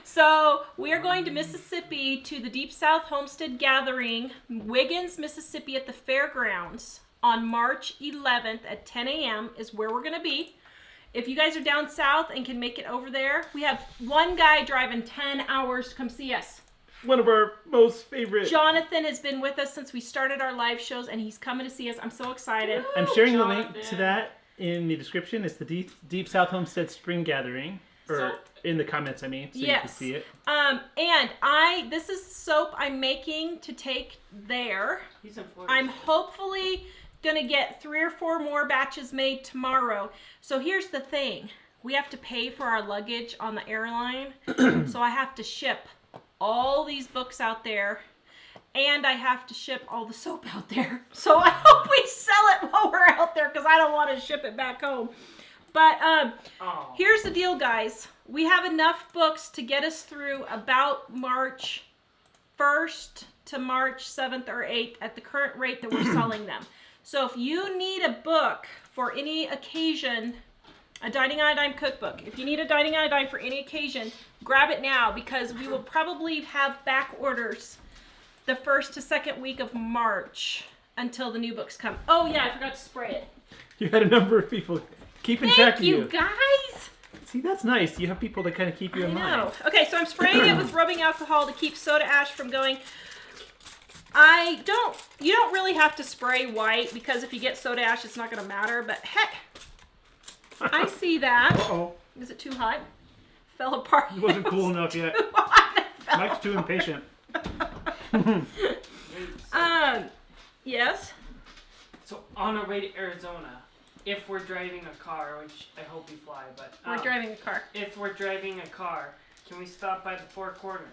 So we are going to Mississippi to the Deep South Homestead Gathering, Wiggins, Mississippi at the fairgrounds on March 11th at 10 a.m. is where we're going to be. If you guys are down south and can make it over there, we have one guy driving 10 hours to come see us. One of our most favorite. Jonathan has been with us since we started our live shows, and he's coming to see us. I'm so excited. I'm sharing the link to that in the description. It's the Deep South Homestead Spring Gathering. Or in the comments, I mean, so yes. You can see it. And this is soap I'm making to take there. He's in Florida. I'm hopefully gonna get 3 or 4 more batches made tomorrow. So here's the thing. We have to pay for our luggage on the airline. So I have to ship all these books out there. And I have to ship all the soap out there. So I hope we sell it while we're out there because I don't want to ship it back home. But here's the deal, guys. We have enough books to get us through about March 1st to March 7th or 8th at the current rate that we're selling them. So if you need a book for any occasion, a Dining on a Dime cookbook, if you need a Dining on a Dime for any occasion, grab it now because we will probably have back orders the 1st to 2nd week of March until the new books come. Oh yeah, I forgot to spray it. You had a number of people keeping track of you. Thank you, guys. See, that's nice. You have people that kind of keep you in I mind. know. Okay, so I'm spraying it with rubbing alcohol to keep soda ash from going. You don't really have to spray white because if you get soda ash, it's not going to matter. But heck, I see that. Uh-oh. Is it too hot? Fell apart. It wasn't cool enough yet. Mike's too impatient. Yes. So on our way to Arizona, if we're driving a car, which I hope we fly, but We're driving a car. If we're driving a car, can we stop by the Four Corners?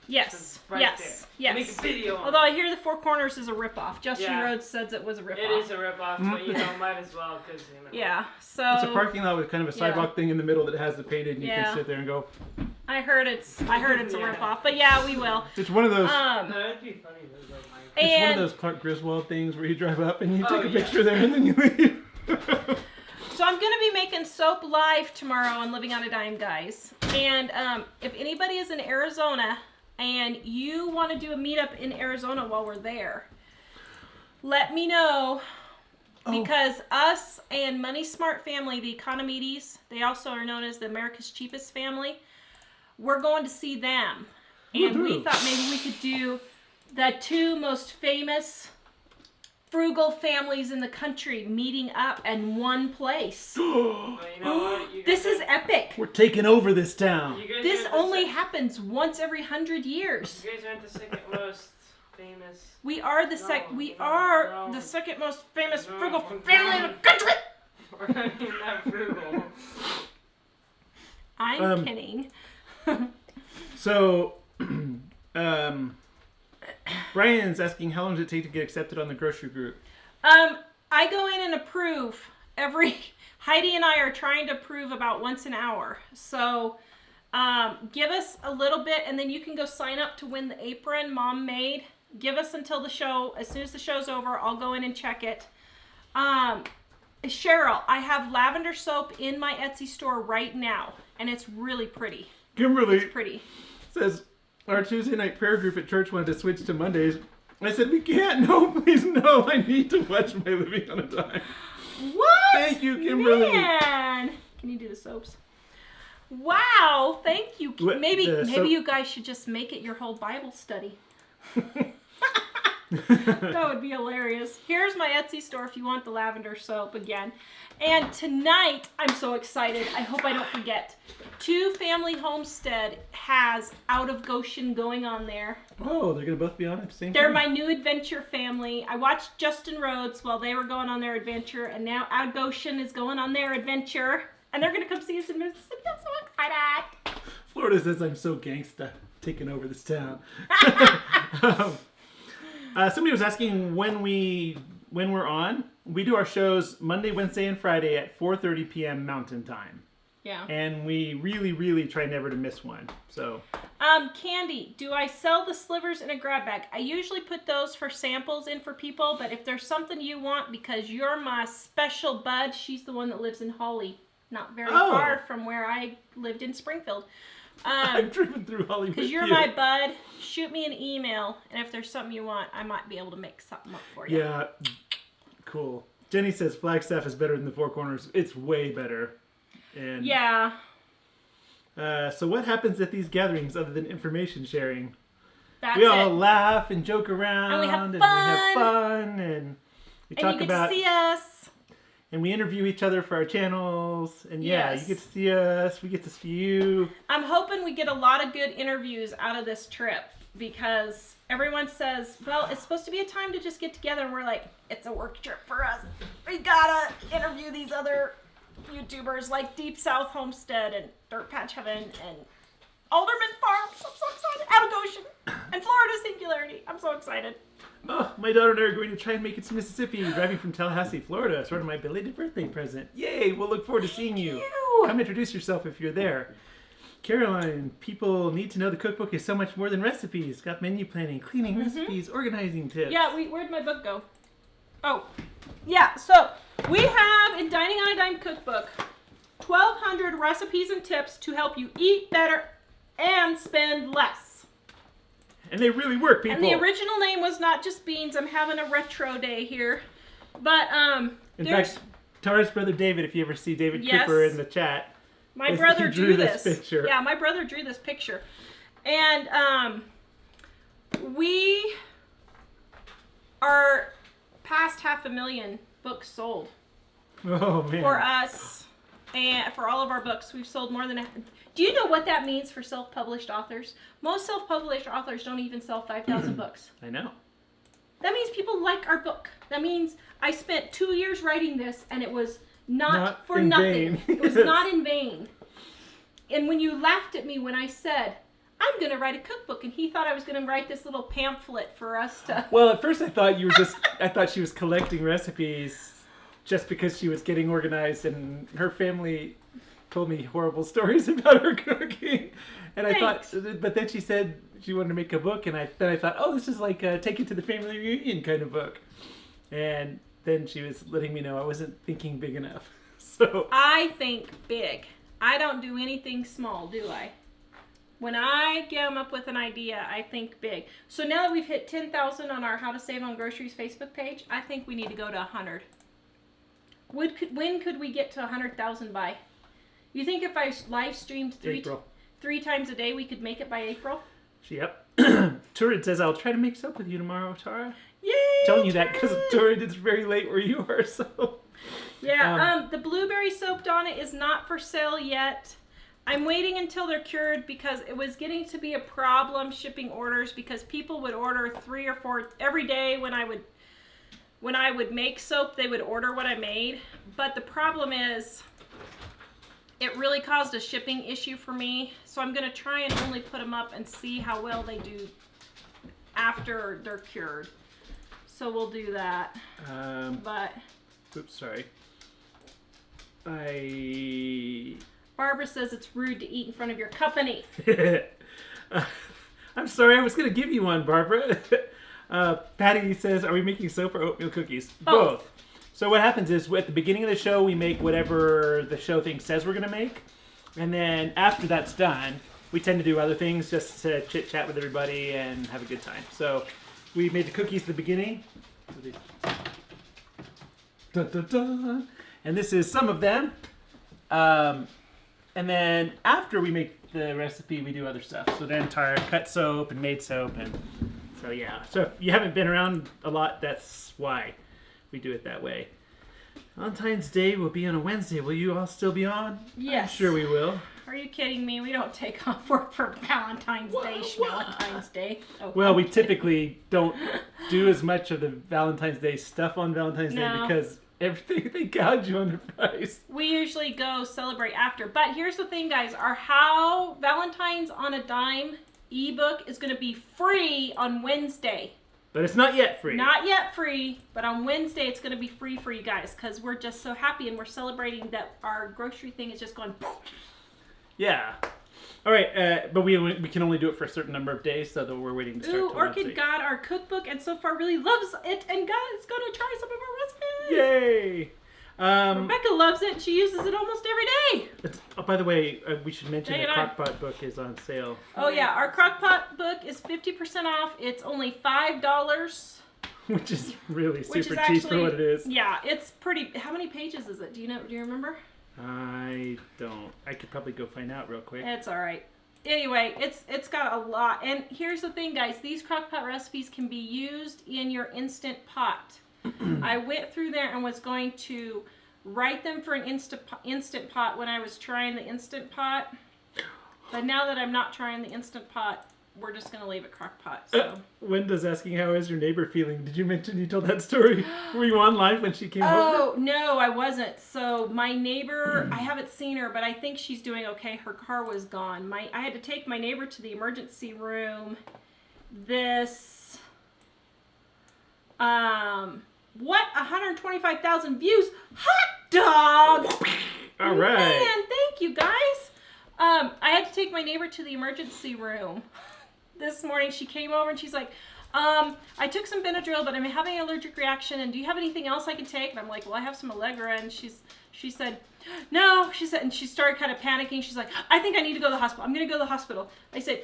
Yes. Right yes. there. Yes. Make a video on Although I hear the Four Corners is a ripoff. Justin Yeah. Rhodes says it was a ripoff. it is a ripoff, but might as well because Yeah. So It's a parking lot with kind of a sidewalk thing in the middle that has the painted, and you Yeah. can sit there and go. I heard it's a Yeah. ripoff. But yeah, we will. It's one of those. That'd be funny. It's one of And those Clark Griswold things where you drive up and you Oh, take a yeah. picture there and then you leave. so I'm going to be making soap live tomorrow on Living on a Dime, guys. And if anybody is in Arizona and you want to do a meetup in Arizona while we're there, let me know. Because us and Money Smart Family, the Economides, they also are known as the America's Cheapest Family, we're going to see them. And we thought maybe we could do the 2 most famous frugal families in the country meeting up in one place. Well, you know what? You This guys is epic. We're taking over this town. you guys This aren't the only happens once every 100 years. You guys aren't the second most famous. We are the No. second most famous No. frugal family in the country. We're not even that frugal. I'm kidding. So, Brian's asking how long does it take to get accepted on the grocery group? I go in and approve Heidi and I are trying to approve about once an hour. So give us a little bit and then you can go sign up to win the apron Mom made. Give us until the show. As soon as the show's over, I'll go in and check it. Cheryl, I have lavender soap in my Etsy store right now and it's really pretty. Kimberly It's pretty. says, our Tuesday night prayer group at church wanted to switch to Mondays. I said, we can't. No, please, no. I need to watch my Living on a Dime. What? Thank you, Kimberly. Man. Can you do the soaps? Wow, thank you. What, Maybe the soap- you guys should just make it your whole Bible study. That would be hilarious. Here's my Etsy store if you want the lavender soap again. And tonight, I'm so excited. I hope I don't forget. 2 Family Homestead has Out of Goshen going on there. Oh, they're going to both be on at the same They're time? my new adventure family. I watched Justin Rhodes while they were going on their adventure, and now Out of Goshen is going on their adventure. And they're going to come see us in Mississippi. I'm so excited. Florida says I'm so gangsta, taking over this town. Somebody was asking when we're on. We do our shows Monday, Wednesday, and Friday at 4:30 p.m. Mountain Time. Yeah. And we really, really try never to miss one. So. Candy, do I sell the slivers in a grab bag? I usually put those for samples in for people, but if there's something you want, because you're my special bud, she's the one that lives in Holly, not very far from where I lived in Springfield. I've driven through Holly. Because you're my bud, shoot me an email, and if there's something you want, I might be able to make something up for you. Yeah, cool. Jenny says Flagstaff is better than the Four Corners. It's way better. And yeah. So what happens at these gatherings other than information sharing? That's we all it. laugh and joke around, And we have fun, and we talk you get about. to see us. And we interview each other for our channels, and yeah, Yes. you get to see us. We get to see you. I'm hoping we get a lot of good interviews out of this trip, because everyone says, well, it's supposed to be a time to just get together, and we're like, it's a work trip for us. We gotta interview these other YouTubers like Deep South Homestead and Dirt Patch Heaven and Alderman Farms. I'm so excited. Out of Goshen and Florida Singularity. I'm so excited. Oh, my daughter and I are going to try and make it to Mississippi, driving from Tallahassee, Florida. Sort of my belated birthday present. Yay! We'll look forward to seeing you. Come introduce yourself if you're there. Caroline, people need to know the cookbook is so much more than recipes. Got menu planning, cleaning recipes, organizing tips. Yeah, where'd my book go? Oh, yeah, so we have in Dining on a Dime cookbook 1,200 recipes and tips to help you eat better and spend less. And they really work, people. And the original name was Not Just Beans. I'm having a retro day here. But, in fact, Tara's brother David, if you ever see David Yes. Cooper in the chat, my he brother drew this picture. Yeah, my brother drew this picture. And we are past 500,000 books sold. Oh, man. For us and for all of our books. We've sold more than Do you know what that means for self-published authors? Most self-published authors don't even sell 5,000 books. I know. That means people like our book. That means I spent 2 years writing this, and it was not for in nothing. vain. It was Yes. not in vain. And when you laughed at me when I said, I'm going to write a cookbook, and he thought I was going to write this little pamphlet for us to... Well, at first I thought I thought she was collecting recipes just because she was getting organized, and her family told me horrible stories about her cooking. And I thought, but then she said she wanted to make a book, and then I thought, oh, this is like a Take It to the Family Reunion kind of book. And then she was letting me know I wasn't thinking big enough. So I think big. I don't do anything small, do I? When I come up with an idea, I think big. So now that we've hit 10,000 on our How to Save on Groceries Facebook page, I think we need to go to 100. When could we get to 100,000 by? You think if I live streamed three times a day, we could make it by April? Yep. Turin says, I'll try to make soap with you tomorrow, Tara. Yay! Telling you that because Turin, it's very late where you are, so. Yeah, the blueberry soap, Donna, is not for sale yet. I'm waiting until they're cured because it was getting to be a problem shipping orders because people would order 3 or 4 every day when I would make soap, they would order what I made. But the problem is it really caused a shipping issue for me. So I'm going to try and only put them up and see how well they do after they're cured. So we'll do that. But Oops, sorry. Barbara says it's rude to eat in front of your company. I'm sorry, I was going to give you one, Barbara. Patty says, are we making soap or oatmeal cookies? Both. So what happens is at the beginning of the show, we make whatever the show thing says we're going to make. And then after that's done, we tend to do other things just to chit-chat with everybody and have a good time. So we made the cookies at the beginning. Dun, dun, dun. And this is some of them. And then after we make the recipe, we do other stuff. So then Tara cut soap and made soap. And so yeah. So if you haven't been around a lot, that's why we do it that way. Valentine's Day will be on a Wednesday. Will you all still be on? Yes. I'm sure we will. Are you kidding me? We don't take off work for Valentine's Day, Schmalentine's Day. Oh, Well, we typically don't do as much of the Valentine's Day stuff on Valentine's Day because everything they gouge you on the price. We usually go celebrate after. But here's the thing, guys. Our How Valentine's on a Dime ebook is going to be free on Wednesday. But it's not yet free. Not yet free, but on Wednesday it's going to be free for you guys because we're just so happy and we're celebrating that our grocery thing is just going poof. Yeah. All right, but we can only do it for a certain number of days, so that we're waiting to start. Ooh, till Orchid Wednesday. got our cookbook and so far really loves it and is going to try some of our recipes. Yay! Rebecca loves it. She uses it almost every day. Oh, by the way, we should mention Take the it on. Crockpot book is on sale. Oh yeah, our Crockpot book is 50% off. It's only $5. Which is really Which super is cheap for actually- what it is. Yeah, it's pretty. How many pages is it? Do you remember? I don't. I could probably go find out real quick. It's all right. Anyway, it's got a lot. And here's the thing, guys. These crockpot recipes can be used in your Instant Pot. I went through there and was going to write them for an Instant Pot when I was trying the Instant Pot. But now that I'm not trying the Instant Pot, we're just going to leave it crockpot. So. Wenda's asking, how is your neighbor feeling? Did you mention you told that story? Were you on live when she came over? Oh, no, I wasn't. So my neighbor, I haven't seen her, but I think she's doing okay. Her car was gone. I had to take my neighbor to the emergency room. What? 125,000 views? Hot dog! All right. Man, thank you, guys. I had to take my neighbor to the emergency room this morning. She came over and she's like, I took some Benadryl, but I'm having an allergic reaction, and do you have anything else I can take? And I'm like, well, I have some Allegra, and she said, no, she said, and she started kind of panicking. She's like, I think I need to go to the hospital. I'm going to go to the hospital. I said,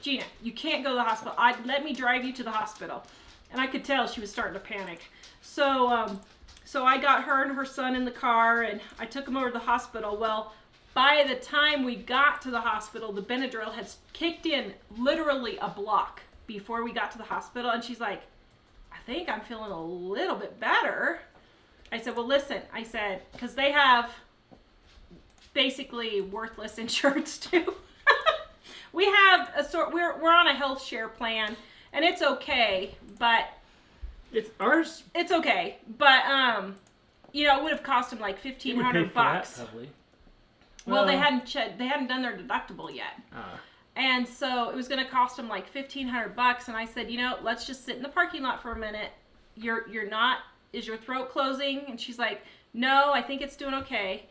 Gina, you can't go to the hospital. Let me drive you to the hospital. And I could tell she was starting to panic. So I got her and her son in the car, and I took them over to the hospital. Well, by the time we got to the hospital, the Benadryl had kicked in literally a block before we got to the hospital. And she's like, I think I'm feeling a little bit better. I said, well, listen, I said, because they have basically worthless insurance too. We have we're on a health share plan, and it's okay, but It's ours. it's okay. But it would have cost them like $1,500 bucks. Probably. Well, they hadn't done their deductible yet. Ah. And so it was going to cost them like $1,500 bucks. And I said, let's just sit in the parking lot for a minute. Is your throat closing? And she's like, no, I think it's doing okay.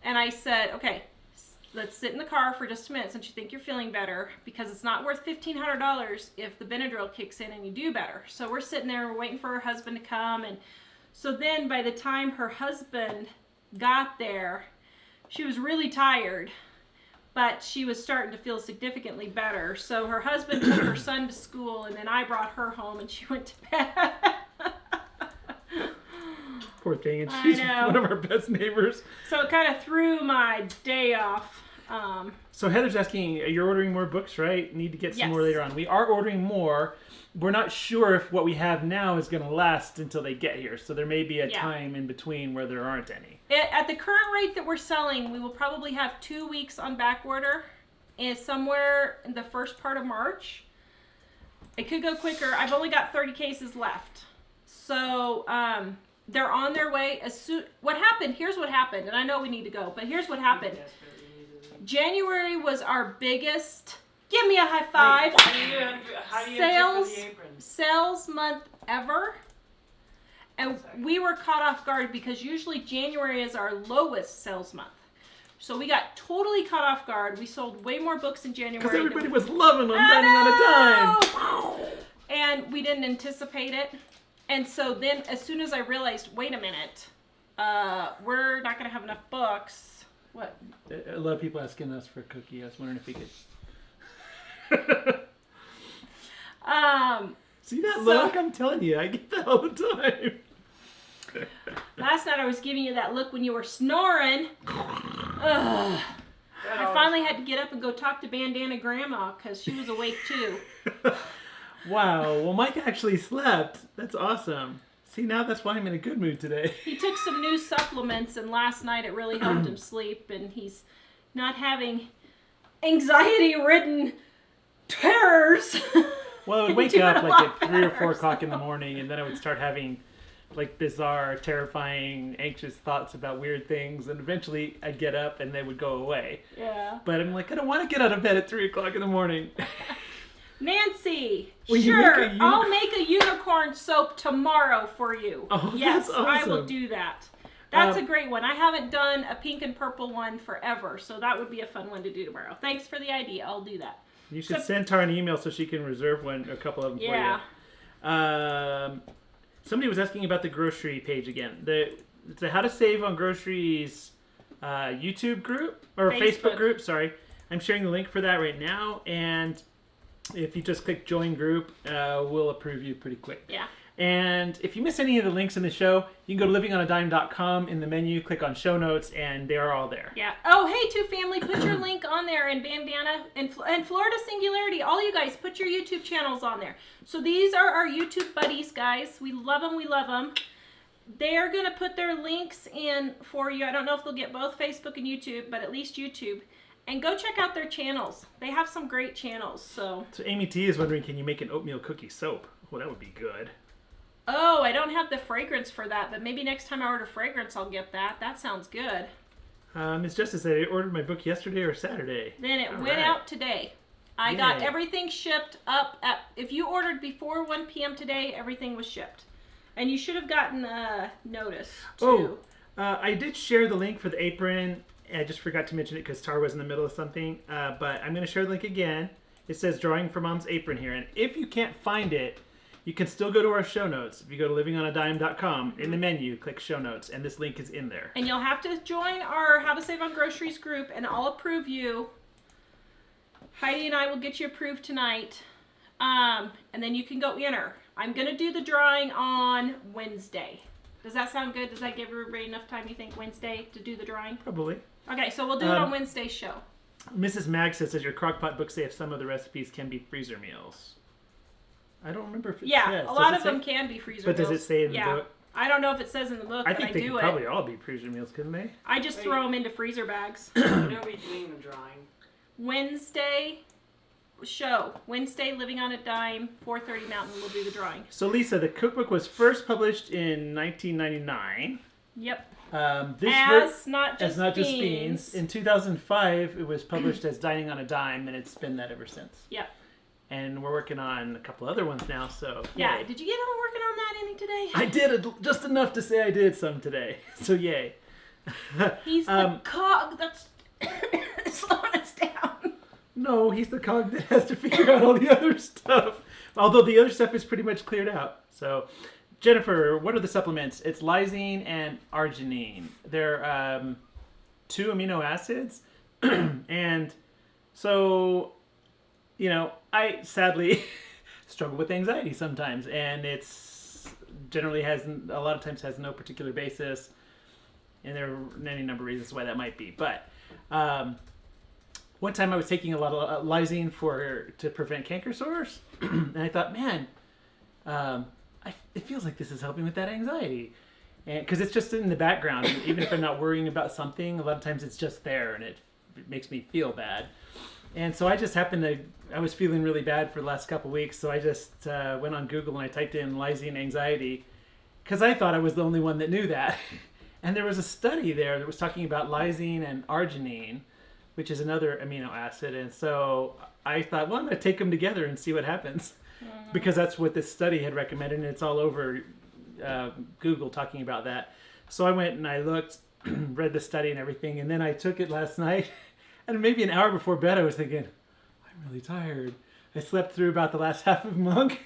And I said, okay, let's sit in the car for just a minute since you think you're feeling better, because it's not worth $1,500 if the Benadryl kicks in and you do better. So we're sitting there, we're waiting for her husband to come. And so then by the time her husband got there, she was really tired, but she was starting to feel significantly better. So her husband took her son to school, and then I brought her home, and she went to bed. Poor thing, and I she's know. one of our best neighbors. So it kind of threw my day off. So Heather's asking, you're ordering more books, right? Need to get some Yes. more later on. We are ordering more. We're not sure if what we have now is going to last until they get here. So there may be a time in between where there aren't any. At the current rate that we're selling, we will probably have 2 weeks on back order, and somewhere in the first part of March. It could go quicker. I've only got 30 cases left. So they're on their way. Here's what happened, and I know we need to go, but here's what happened. January was our biggest, give me a high five, How do you enter for the apron? sales month ever. And we were caught off guard because usually January is our lowest sales month. So we got totally caught off guard. We sold way more books in January. Because everybody was loving them, running on a dime. And we didn't anticipate it. And so then as soon as I realized, wait a minute, we're not going to have enough books. What? A lot of people asking us for a cookie. I was wondering if we could. See that look? I'm telling you, I get that all the time. Last night I was giving you that look when you were snoring. Ugh. I finally had to get up and go talk to Bandana Grandma because she was awake too. Wow. Well, Mike actually slept. That's awesome. See, now that's why I'm in a good mood today. He took some new supplements, and last night it really helped him sleep, and he's not having anxiety-ridden terrors. Well, I would wake up like at 3 or 4 o'clock in the morning, and then I would start having like bizarre, terrifying, anxious thoughts about weird things, and eventually I'd get up and they would go away. Yeah. But I'm like, I don't want to get out of bed at 3 o'clock in the morning. Nancy, Will you sure, make a I'll make a unicorn soap tomorrow for you. Oh, yes, that's I will awesome. do that. That's a great one. I haven't done a pink and purple one forever, so that would be a fun one to do tomorrow. Thanks for the idea. I'll do that. You should send Tara an email so she can reserve a couple of them Yeah. for you. Somebody was asking about the grocery page again. The How to Save on Groceries YouTube group, or Facebook group, sorry. I'm sharing the link for that right now, and if you just click join group, we'll approve you pretty quick. Yeah. And if you miss any of the links in the show, you can go to livingonadime.com in the menu, click on show notes, and they're all there. Yeah. Oh, hey, Two Family, put your link on there, and Bandana and Florida Singularity. All you guys, put your YouTube channels on there. So these are our YouTube buddies, guys. We love them. We love them. They're going to put their links in for you. I don't know if they'll get both Facebook and YouTube, but at least YouTube. And go check out their channels. They have some great channels. So Amy T is wondering, can you make an oatmeal cookie soap? Well, that would be good. Oh, I don't have the fragrance for that, but maybe next time I order fragrance, I'll get that. That sounds good. Miss Justice said I ordered my book yesterday or Saturday. Then it All went right. out today. I got Yay. everything shipped up at, if you ordered before 1 p.m. today, everything was shipped. And you should have gotten a notice, too. I did share the link for the apron. I just forgot to mention it because Tara was in the middle of something. But I'm going to share the link again. It says Drawing for Mom's Apron here. And if you can't find it, you can still go to our show notes. If you go to livingonadime.com, in the menu, click show notes, and this link is in there. And you'll have to join our How to Save on Groceries group, and I'll approve you. Heidi and I will get you approved tonight. And then you can go enter. I'm going to do the drawing on Wednesday. Does that sound good? Does that give everybody enough time, you think, Wednesday to do the drawing? Probably. Okay, so we'll do it on Wednesday's show. Mrs. Mag says, does your crockpot book say if some of the recipes can be freezer meals? I don't remember if it says. A lot of them can be freezer But meals. does it say in the book? I don't know if it says in the book, I but think I they do could it. probably all be freezer meals, couldn't they? I just throw them into freezer bags. When are we doing the drawing? Wednesday show. Wednesday, Living on a Dime, 4:30 Mountain, we'll do the drawing. So Lisa, the cookbook was first published in 1999. Yep. As not just beans. In 2005, it was published as Dining on a Dime, and it's been that ever since. Yep. And we're working on a couple other ones now, so Yeah. yay. Did you get on working on that any today? I did just enough to say I did some today, so yay. He's the cog that's slowing us down. No, he's the cog that has to figure out all the other stuff. Although the other stuff is pretty much cleared out. So, Jennifer, what are the supplements? It's lysine and arginine. They're 2 amino acids. And so, you know, I sadly struggle with anxiety sometimes. And it's generally a lot of times has no particular basis. And there are any number of reasons why that might be. But one time I was taking a lot of lysine to prevent canker sores. And I thought, man, it feels like this is helping with that anxiety. And because it's just in the background. And even if I'm not worrying about something, a lot of times it's just there and it makes me feel bad. And so I just I was feeling really bad for the last couple of weeks. So I just went on Google and I typed in lysine anxiety because I thought I was the only one that knew that. And there was a study there that was talking about lysine and arginine, which is another amino acid. And so I thought, well, I'm going to take them together and see what happens. Mm-hmm. Because that's what this study had recommended, and it's all over Google talking about that. So I went and I looked, read the study and everything, and then I took it last night. And maybe an hour before bed, I was thinking, I'm really tired. I slept through about the last half of Monk.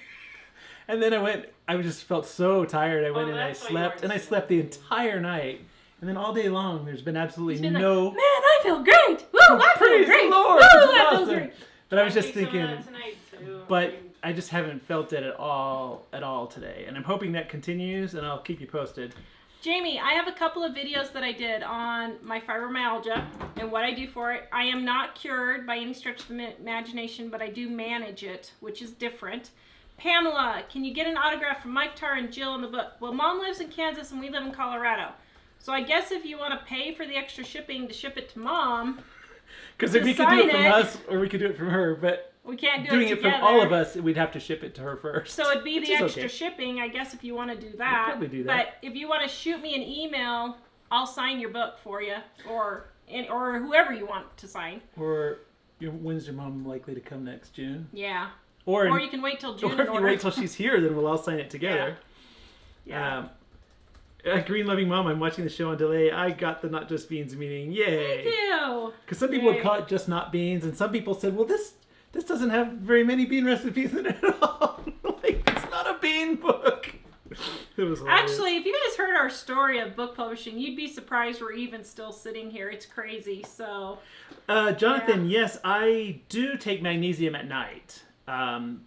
And then I just felt so tired. I went and I slept, and I slept the entire night. And then all day long, there's been absolutely no... Like, man, I feel great. Woo, I feel Praise great. the Lord. Woo, This is I feel awesome. great. But I was just I'll take some thinking, of that tonight, too. but I just haven't felt it at all today. And I'm hoping that continues, and I'll keep you posted. Jamie, I have a couple of videos that I did on my fibromyalgia and what I do for it. I am not cured by any stretch of the imagination, but I do manage it, which is different. Pamela, can you get an autograph from Mike, Tara, and Jill in the book? Well, Mom lives in Kansas and we live in Colorado. So I guess if you want to pay for the extra shipping to ship it to Mom, because we could do it from us or we could do it from her, but we can't do doing it it together. from all of us, we'd have to ship it to her first. So it'd be the extra okay. shipping, I guess, if you want to do that. We'll probably do that. But if you want to shoot me an email, I'll sign your book for you, or whoever you want to sign. Or when's your mom likely to come next June? Yeah. Or you can wait till June. Or if you wait till she's here, then we'll all sign it together. Yeah. Green Loving Mom, I'm watching the show on delay. I got the not just beans meaning. Yay! Thank you. Because some people would call it just not beans, and some people said, well, this doesn't have very many bean recipes in it at all. Like, it's not a bean book. It was hilarious. Actually, if you guys heard our story of book publishing, you'd be surprised we're even still sitting here. It's crazy. So, Jonathan, yes, I do take magnesium at night.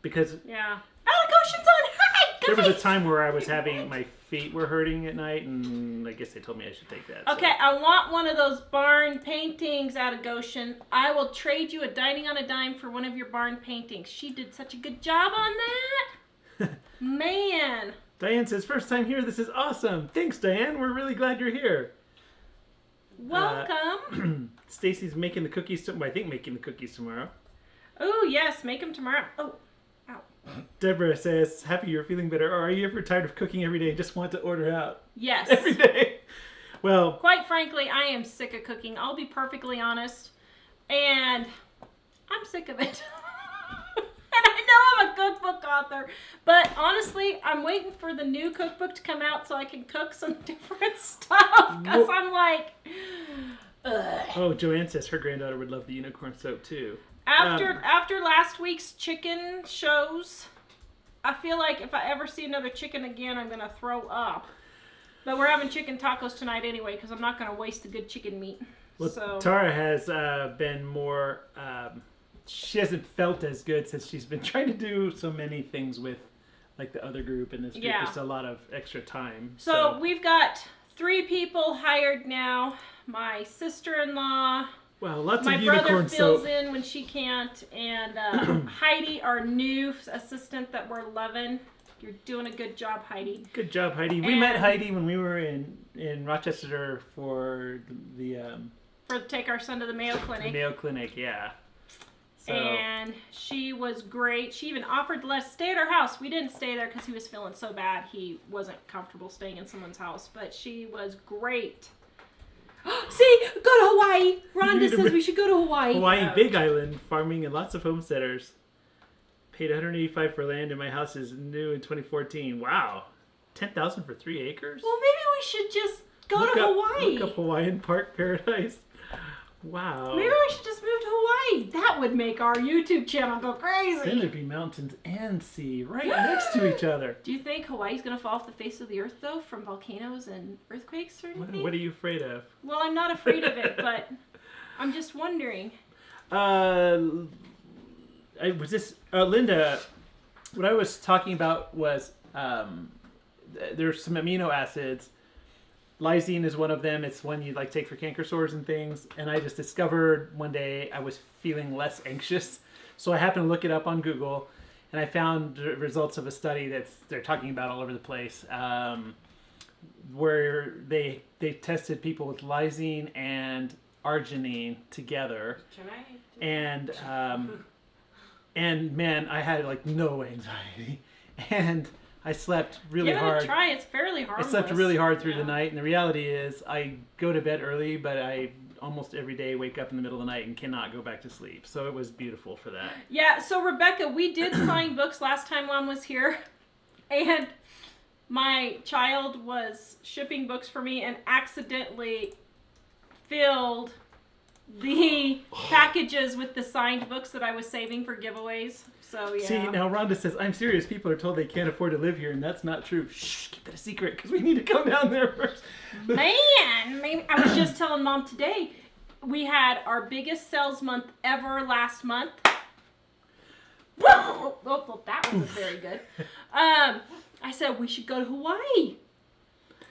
Because yeah. Allegotion's on high, guys! there was a time where I was having, my feet were hurting at night, and I guess they told me I should take that. Okay, I want one of those barn paintings out of Goshen. I will trade you a dining on a dime for one of your barn paintings. She did such a good job on that. Man. Diane says, first time here, this is awesome. Thanks, Diane. We're really glad you're here. Welcome. Stacy's making the cookies, I think making the cookies tomorrow. Oh, yes, make them tomorrow. Oh, ow. Deborah says, happy you're feeling better. Or are you ever tired of cooking every day and just want to order out? Yes. Every day. Well, quite frankly, I am sick of cooking. I'll be perfectly honest. And I'm sick of it. And I know I'm a cookbook author. But honestly, I'm waiting for the new cookbook to come out so I can cook some different stuff. Because I'm like, ugh. Oh, Joanne says her granddaughter would love the unicorn soap too. After last week's chicken shows, I feel like if I ever see another chicken again, I'm going to throw up. But we're having chicken tacos tonight anyway, because I'm not going to waste the good chicken meat. Well, so Tawra has been more, she hasn't felt as good since she's been trying to do so many things with like the other group and this group. Yeah. Just a lot of extra time. So we've got 3 people hired now. My sister-in-law. Wow, lots My of brother unicorn fills soap. in when she can't, and Heidi, our new assistant that we're loving. You're doing a good job, Heidi. Good job, Heidi. We met Heidi when we were in Rochester for the take our son to the Mayo Clinic. The Mayo Clinic, yeah. So, and she was great. She even offered to let us stay at our house. We didn't stay there because he was feeling so bad. He wasn't comfortable staying in someone's house, but she was great. See, go to Hawaii. Rhonda says we should go to Hawaii. Hawaii, Big Island, farming and lots of homesteaders. Paid $185 for land, and my house is new in 2014. Wow, $10,000 for 3 acres. Well, maybe we should just go to Hawaii. Look up Hawaiian Park Paradise. Wow. Maybe we should just move to Hawaii. That would make our YouTube channel go crazy. Then there'd be mountains and sea right next to each other. Do you think Hawaii's going to fall off the face of the earth, though, from volcanoes and earthquakes or anything? What are you afraid of? Well, I'm not afraid of it, but I'm just wondering. Linda, what I was talking about was there's some amino acids. Lysine is one of them. It's one you like take for canker sores and things. And I just discovered one day I was feeling less anxious. So I happened to look it up on Google, and I found the results of a study they're talking about all over the place, where they tested people with lysine and arginine together. Can I? And man, I had like no anxiety, and I slept really hard. Give it a try. It's fairly harmless. I slept really hard through the night, and the reality is I go to bed early, but I almost every day wake up in the middle of the night and cannot go back to sleep. So it was beautiful for that. Yeah, so Rebecca, we did sign books last time Mom was here, and my child was shipping books for me and accidentally filled the packages with the signed books that I was saving for giveways. So, yeah. See, now Rhonda says, I'm serious. People are told they can't afford to live here, and that's not true. Shh, keep it a secret, because we need to come down there first. Man, maybe I was just telling Mom today, we had our biggest sales month ever last month. Oh, well, that wasn't very good. I said we should go to Hawaii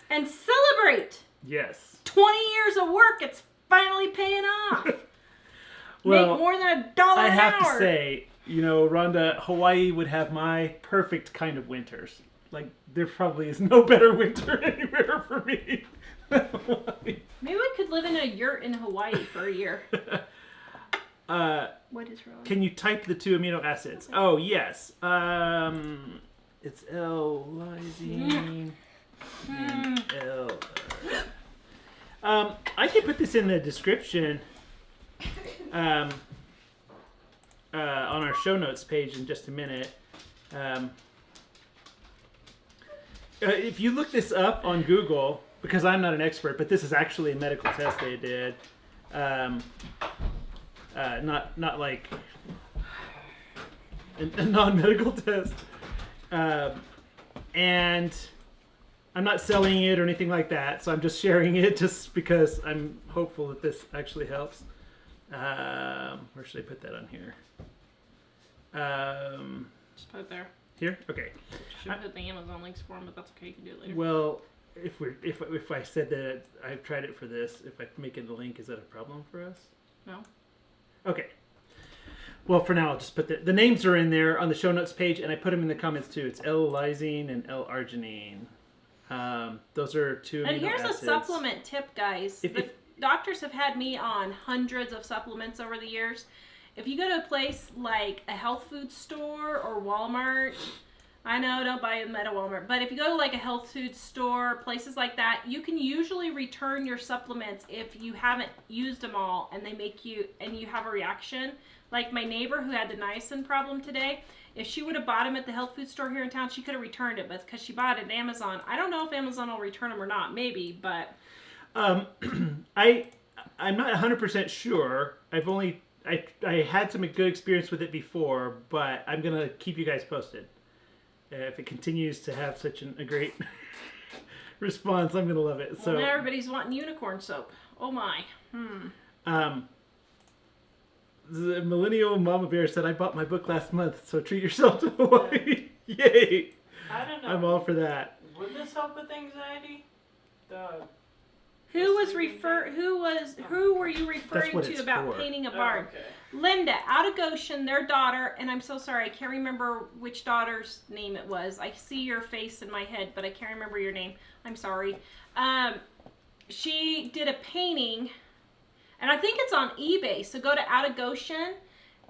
and celebrate. Yes. 20 years of work, it's finally paying off. Well, make more than $1 an hour. I have to say, you know, Rhonda, Hawaii would have my perfect kind of winters. Like, there probably is no better winter anywhere for me than Hawaii. Maybe we could live in a yurt in Hawaii for a year. What is wrong? Can you type the 2 amino acids? Okay. Oh, yes. It's L-Lysine and L. I can put this in the description. on our show notes page in just a minute. If you look this up on Google, because I'm not an expert, but this is actually a medical test they did. Not like a non-medical test. And I'm not selling it or anything like that, so I'm just sharing it just because I'm hopeful that this actually helps. Where should I put that on here? Just put it there. Here? Okay. Should put the Amazon links for them, but that's okay. You can do it later. Well, if I said that I've tried it for this, if I make it a link, is that a problem for us? No. Okay. Well, for now, I'll just put the names are in there on the show notes page, and I put them in the comments too. It's L-Lysine and L-Arginine. Those are 2 amino And here's acids. a supplement tip, guys. If Doctors have had me on hundreds of supplements over the years. If you go to a place like a health food store or Walmart, I know, don't buy them at a Walmart, but if you go to like a health food store, places like that, you can usually return your supplements if you haven't used them all and you have a reaction. Like my neighbor who had the niacin problem today, if she would have bought them at the health food store here in town, she could have returned it, but because she bought it at Amazon, I don't know if Amazon will return them or not, maybe, but... I'm not 100% sure. I had some good experience with it before, but I'm going to keep you guys posted. If it continues to have such a great response, I'm going to love it. Well, now everybody's wanting unicorn soap. Oh my. The millennial mama bear said, I bought my book last month, so treat yourself to Hawaii. Yay. I don't know. I'm all for that. Would this help with anxiety? Who were you referring to about for. painting a barn? Okay. Linda, out of Goshen, their daughter, and I'm so sorry, I can't remember which daughter's name it was. I see your face in my head, but I can't remember your name. I'm sorry. She did a painting, and I think it's on eBay, so go to Out of Goshen,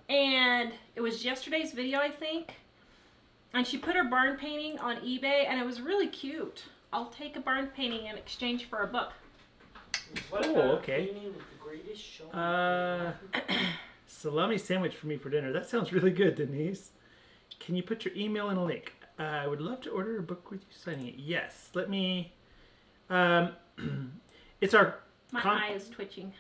and it was yesterday's video, I think, and she put her barn painting on eBay, and it was really cute. I'll take a barn painting in exchange for a book. What Oh, about okay. painting with the greatest show? Salami sandwich for me for dinner. That sounds really good, Denise. Can you put your email in a link? I would love to order a book with you signing it. Yes. Let me... it's our... My eye is twitching.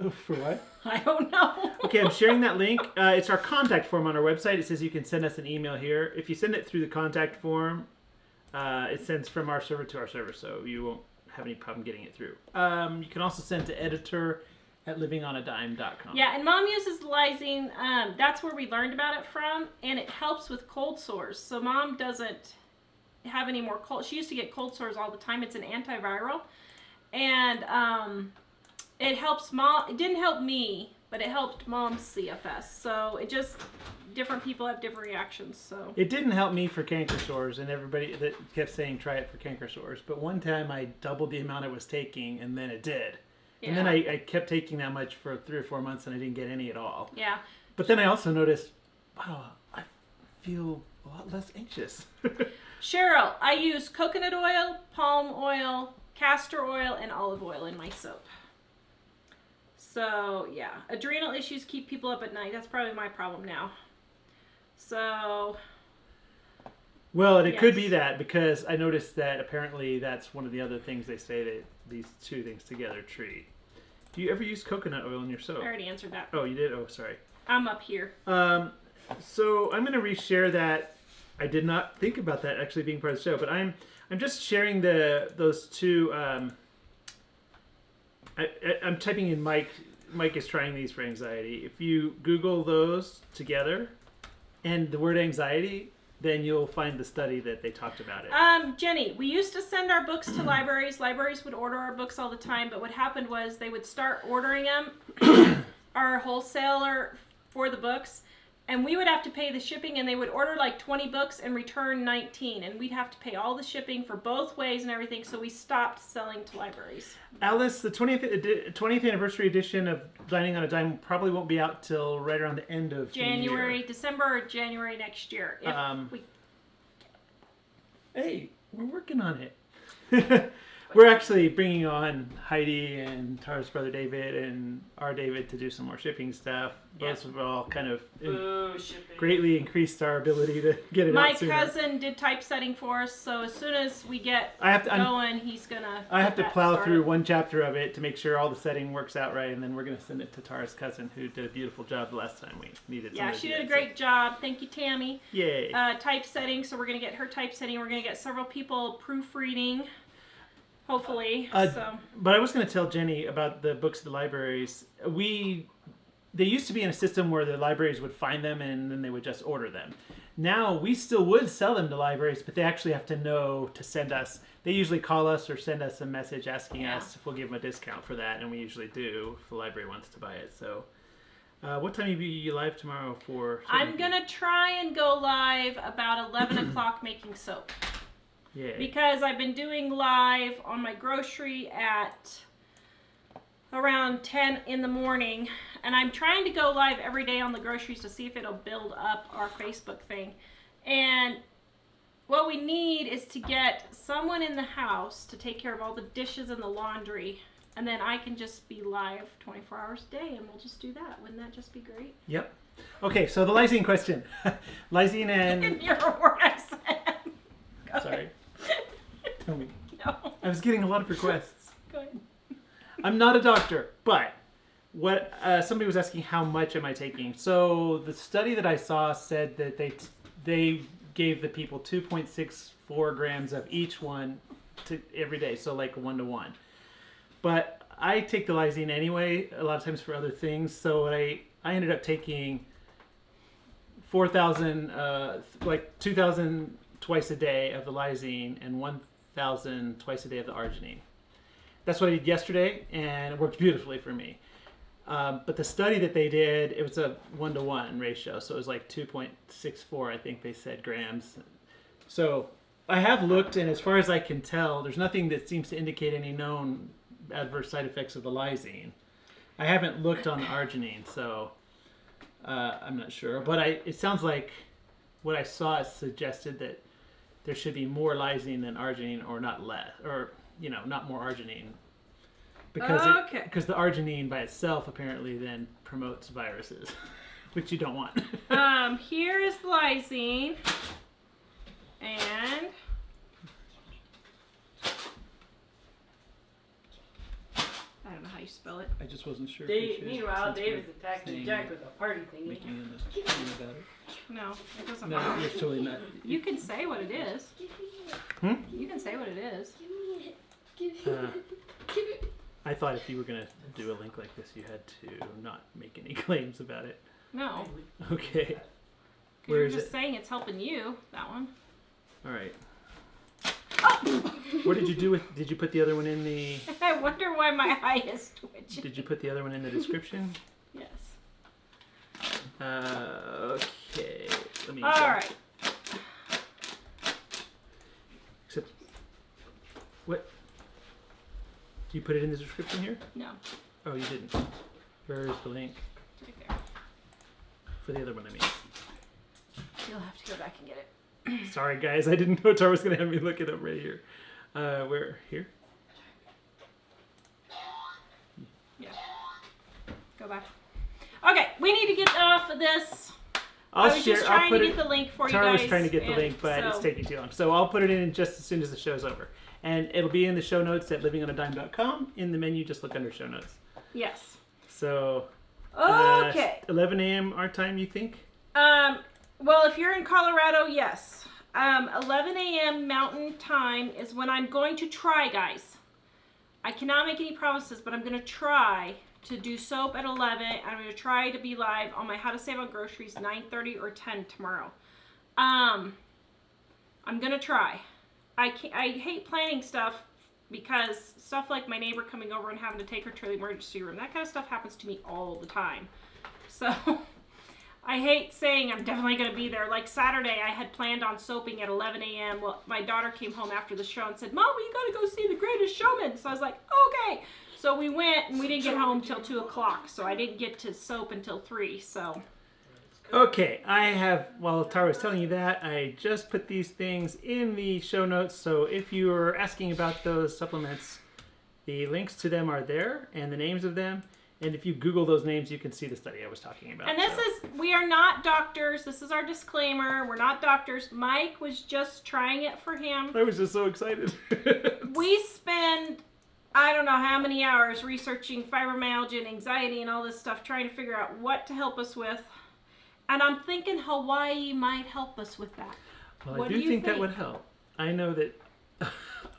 Oh, for what? I don't know. Okay, I'm sharing that link. It's our contact form on our website. It says you can send us an email here. If you send it through the contact form, it sends from our server to our server, so you won't have any problem getting it through. You can also send to editor@livingonadime.com. Yeah, and Mom uses Lysine. That's where we learned about it from, and it helps with cold sores. So Mom doesn't have any more cold. She used to get cold sores all the time. It's an antiviral, and it helps Mom. It didn't help me, but it helped Mom's CFS. So it just different people have different reactions. So it didn't help me for canker sores, and everybody that kept saying try it for canker sores. But one time I doubled the amount I was taking, and then it did. Yeah. And then I kept taking that much for 3 or 4 months, and I didn't get any at all. Yeah. But then I also noticed, wow, I feel a lot less anxious. Cheryl, I use coconut oil, palm oil, castor oil, and olive oil in my soap. So, yeah. Adrenal issues keep people up at night. That's probably my problem now. So... Well, and it could be that, because I noticed that apparently that's one of the other things they say that these two things together treat. Do you ever use coconut oil in your soap? I already answered that. Oh, you did? Oh, sorry. I'm up here. So I'm going to reshare that. I did not think about that actually being part of the show, but I'm just sharing those two. I'm typing in Mike. Mike is trying these for anxiety. If you Google those together and the word anxiety, then you'll find the study that they talked about it. Jenny, we used to send our books to libraries. Libraries would order our books all the time, but what happened was they would start ordering them, our wholesaler for the books, and we would have to pay the shipping, and they would order like 20 books and return 19, and we'd have to pay all the shipping for both ways and everything, so we stopped selling to libraries. Alice, the 20th anniversary edition of Dining on a Dime probably won't be out till right around the end of January, the year. December or January next year. If we... Hey, we're working on it. We're actually bringing on Heidi and Tara's brother David and our David to do some more shipping stuff. Those have all kind of greatly increased our ability to get it out sooner. My cousin did typesetting for us, so as soon as we get going, he's gonna. I have to plow through one chapter of it to make sure all the setting works out right, and then we're gonna send it to Tara's cousin, who did a beautiful job the last time we needed. Yeah, she did a great job. Thank you, Tammy. Yay. Typesetting, so we're gonna get her typesetting. We're gonna get several people proofreading. Hopefully. But I was going to tell Jenny about the books at the libraries. They used to be in a system where the libraries would find them and then they would just order them. Now we still would sell them to libraries, but they actually have to know to send us. They usually call us or send us a message asking us if we'll give them a discount for that, and we usually do if the library wants to buy it. So, what time are you live tomorrow for? I'm going to try and go live about 11 o'clock making soap. Yeah. Because I've been doing live on my grocery at around 10 in the morning, and I'm trying to go live every day on the groceries to see if it'll build up our Facebook thing. And what we need is to get someone in the house to take care of all the dishes and the laundry, and then I can just be live 24 hours a day, and we'll just do that. Wouldn't that just be great? Yep. Okay, so the lysine question. Lysine and... In your word, I said. Sorry. Tell me. No. I was getting a lot of requests. Go ahead. I'm not a doctor, but what somebody was asking, how much am I taking? So the study that I saw said that they gave the people 2.64 grams of each one every day, so like 1 to 1. But I take the lysine anyway, a lot of times for other things. So I ended up taking 4,000, like 2,000 twice a day of the lysine and 1,000 twice a day of the arginine. That's what I did yesterday, and it worked beautifully for me. But the study that they did, it was a 1-to-1 ratio, so it was like 2.64, I think they said, grams. So I have looked, and as far as I can tell, there's nothing that seems to indicate any known adverse side effects of the lysine. I haven't looked on the arginine, so I'm not sure. But it sounds like what I saw suggested that there should be more lysine than arginine, or not less, or not more arginine, because the arginine by itself apparently then promotes viruses, which you don't want. Here is the lysine, and I don't know how you spell it. I just wasn't sure. Meanwhile, David's attacking Jack with a party thingy. No, it doesn't No, matter. you're totally not. You can say what it is. You can say what it is. Give it. I thought if you were going to do a link like this, you had to not make any claims about it. No. Okay. Where you're just saying it's helping you, that one. All right. What did you do with, did you put the other one in the... I wonder why my eye is twitching. Did you put the other one in the description? Yes. Okay. Let me... All right. Except... What? You put it in the description here? No. Oh, you didn't. Where is the link? Right there. For the other one, I mean. You'll have to go back and get it. Sorry, guys. I didn't know Tara was going to have me look it up right here. Where? Here? Yeah. Go back. Okay, we need to get off of this. I'll I was just trying to get the link for Tara you guys. was trying to get the link, but it's taking too long. So I'll put it in just as soon as the show's over. And it'll be in the show notes at livingonadime.com. In the menu, just look under show notes. Yes. So, okay. 11 a.m. our time, you think? Well, if you're in Colorado, yes. 11 a.m. Mountain Time is when I'm going to try, guys. I cannot make any promises, but I'm going to try to do soap at 11. I'm going to try to be live on my How to Save on Groceries 9:30 or 10 tomorrow. I'm going to try. I hate planning stuff because stuff like my neighbor coming over and having to take her to the emergency room, that kind of stuff happens to me all the time. So I hate saying I'm definitely going to be there. Like Saturday, I had planned on soaping at 11 a.m. Well, my daughter came home after the show and said, "Mom, you got to go see The Greatest Showman." So I was like, okay. So we went, and we didn't get home till 2 o'clock. So I didn't get to soap until 3. So Okay, I have, while Tara was telling you that, I just put these things in the show notes. So if you are asking about those supplements, the links to them are there and the names of them. And if you Google those names, you can see the study I was talking about. And we are not doctors. This is our disclaimer. We're not doctors. Mike was just trying it for him. I was just so excited. We spend, I don't know how many hours researching fibromyalgia and anxiety and all this stuff, trying to figure out what to help us with. And I'm thinking Hawaii might help us with that. Well, What I do do you think that think? would help. I know that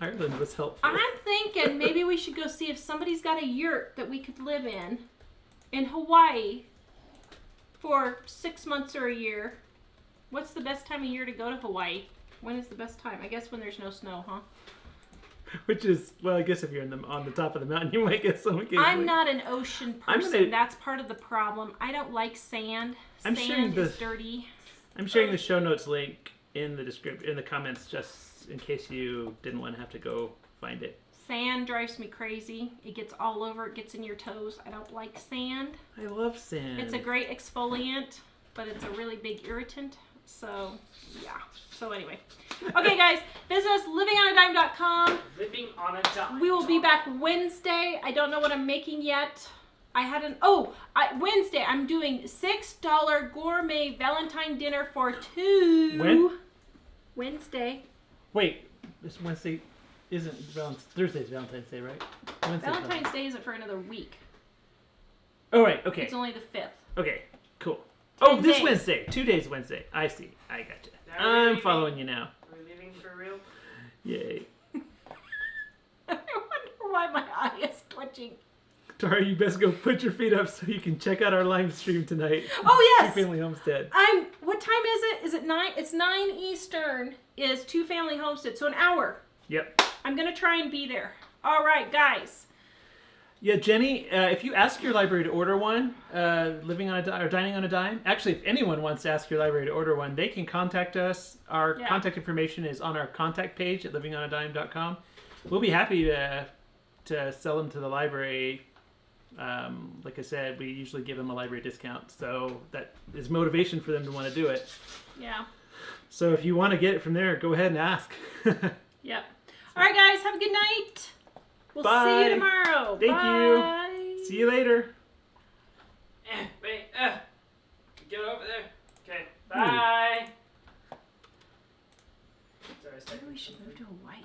Ireland was helpful. I'm thinking maybe we should go see if somebody's got a yurt that we could live in Hawaii for 6 months or a year. What's the best time of year to go to Hawaii? When is the best time? I guess when there's no snow, huh? Which is, well, I guess if you're on the top of the mountain, you might get some occasionally. I'm not an ocean person. That's part of the problem. I don't like sand. Sand is dirty. I'm sharing the show notes link in the description, in the comments, just in case you didn't want to have to go find it. Sand drives me crazy. It gets all over. It gets in your toes. I don't like sand. I love sand. It's a great exfoliant, but it's a really big irritant. So, yeah. So anyway. Okay, guys. Visit us, livingonadime.com. Living on a dime. We will be back Wednesday. I don't know what I'm making yet. I had Wednesday, I'm doing $6 gourmet Valentine dinner for two. When? Wednesday. Wait, this Wednesday isn't Thursday's Valentine's Day, right? Valentine's Day isn't for another week. Oh, right, okay. It's only the 5th. Okay, cool. 10 Oh, this days. Wednesday. 2 days Wednesday. I see. I gotcha. Now we're I'm leaving. following you now. Are we leaving for real? Yay. I wonder why my eye is twitching. Tara, you best go put your feet up so you can check out our live stream tonight. Oh, yes. Two Family Homestead. What time is it? Is it 9? It's 9 Eastern is Two Family Homestead. So an hour. Yep. I'm going to try and be there. All right, guys. Yeah, Jenny, if you ask your library to order one, Living on a Dime or Dining on a Dime, actually, if anyone wants to ask your library to order one, they can contact us. Our contact information is on our contact page at livingonadime.com. We'll be happy to sell them to the library. Like I said, we usually give them a library discount, so that is motivation for them to want to do it. Yeah. So if you want to get it from there, go ahead and ask. Yep. All right, guys. Have a good night. We'll Bye. see you tomorrow. Thank Bye. you. See you later. Wait, get over there. Okay, bye. Sorry, Maybe we should move to Hawaii.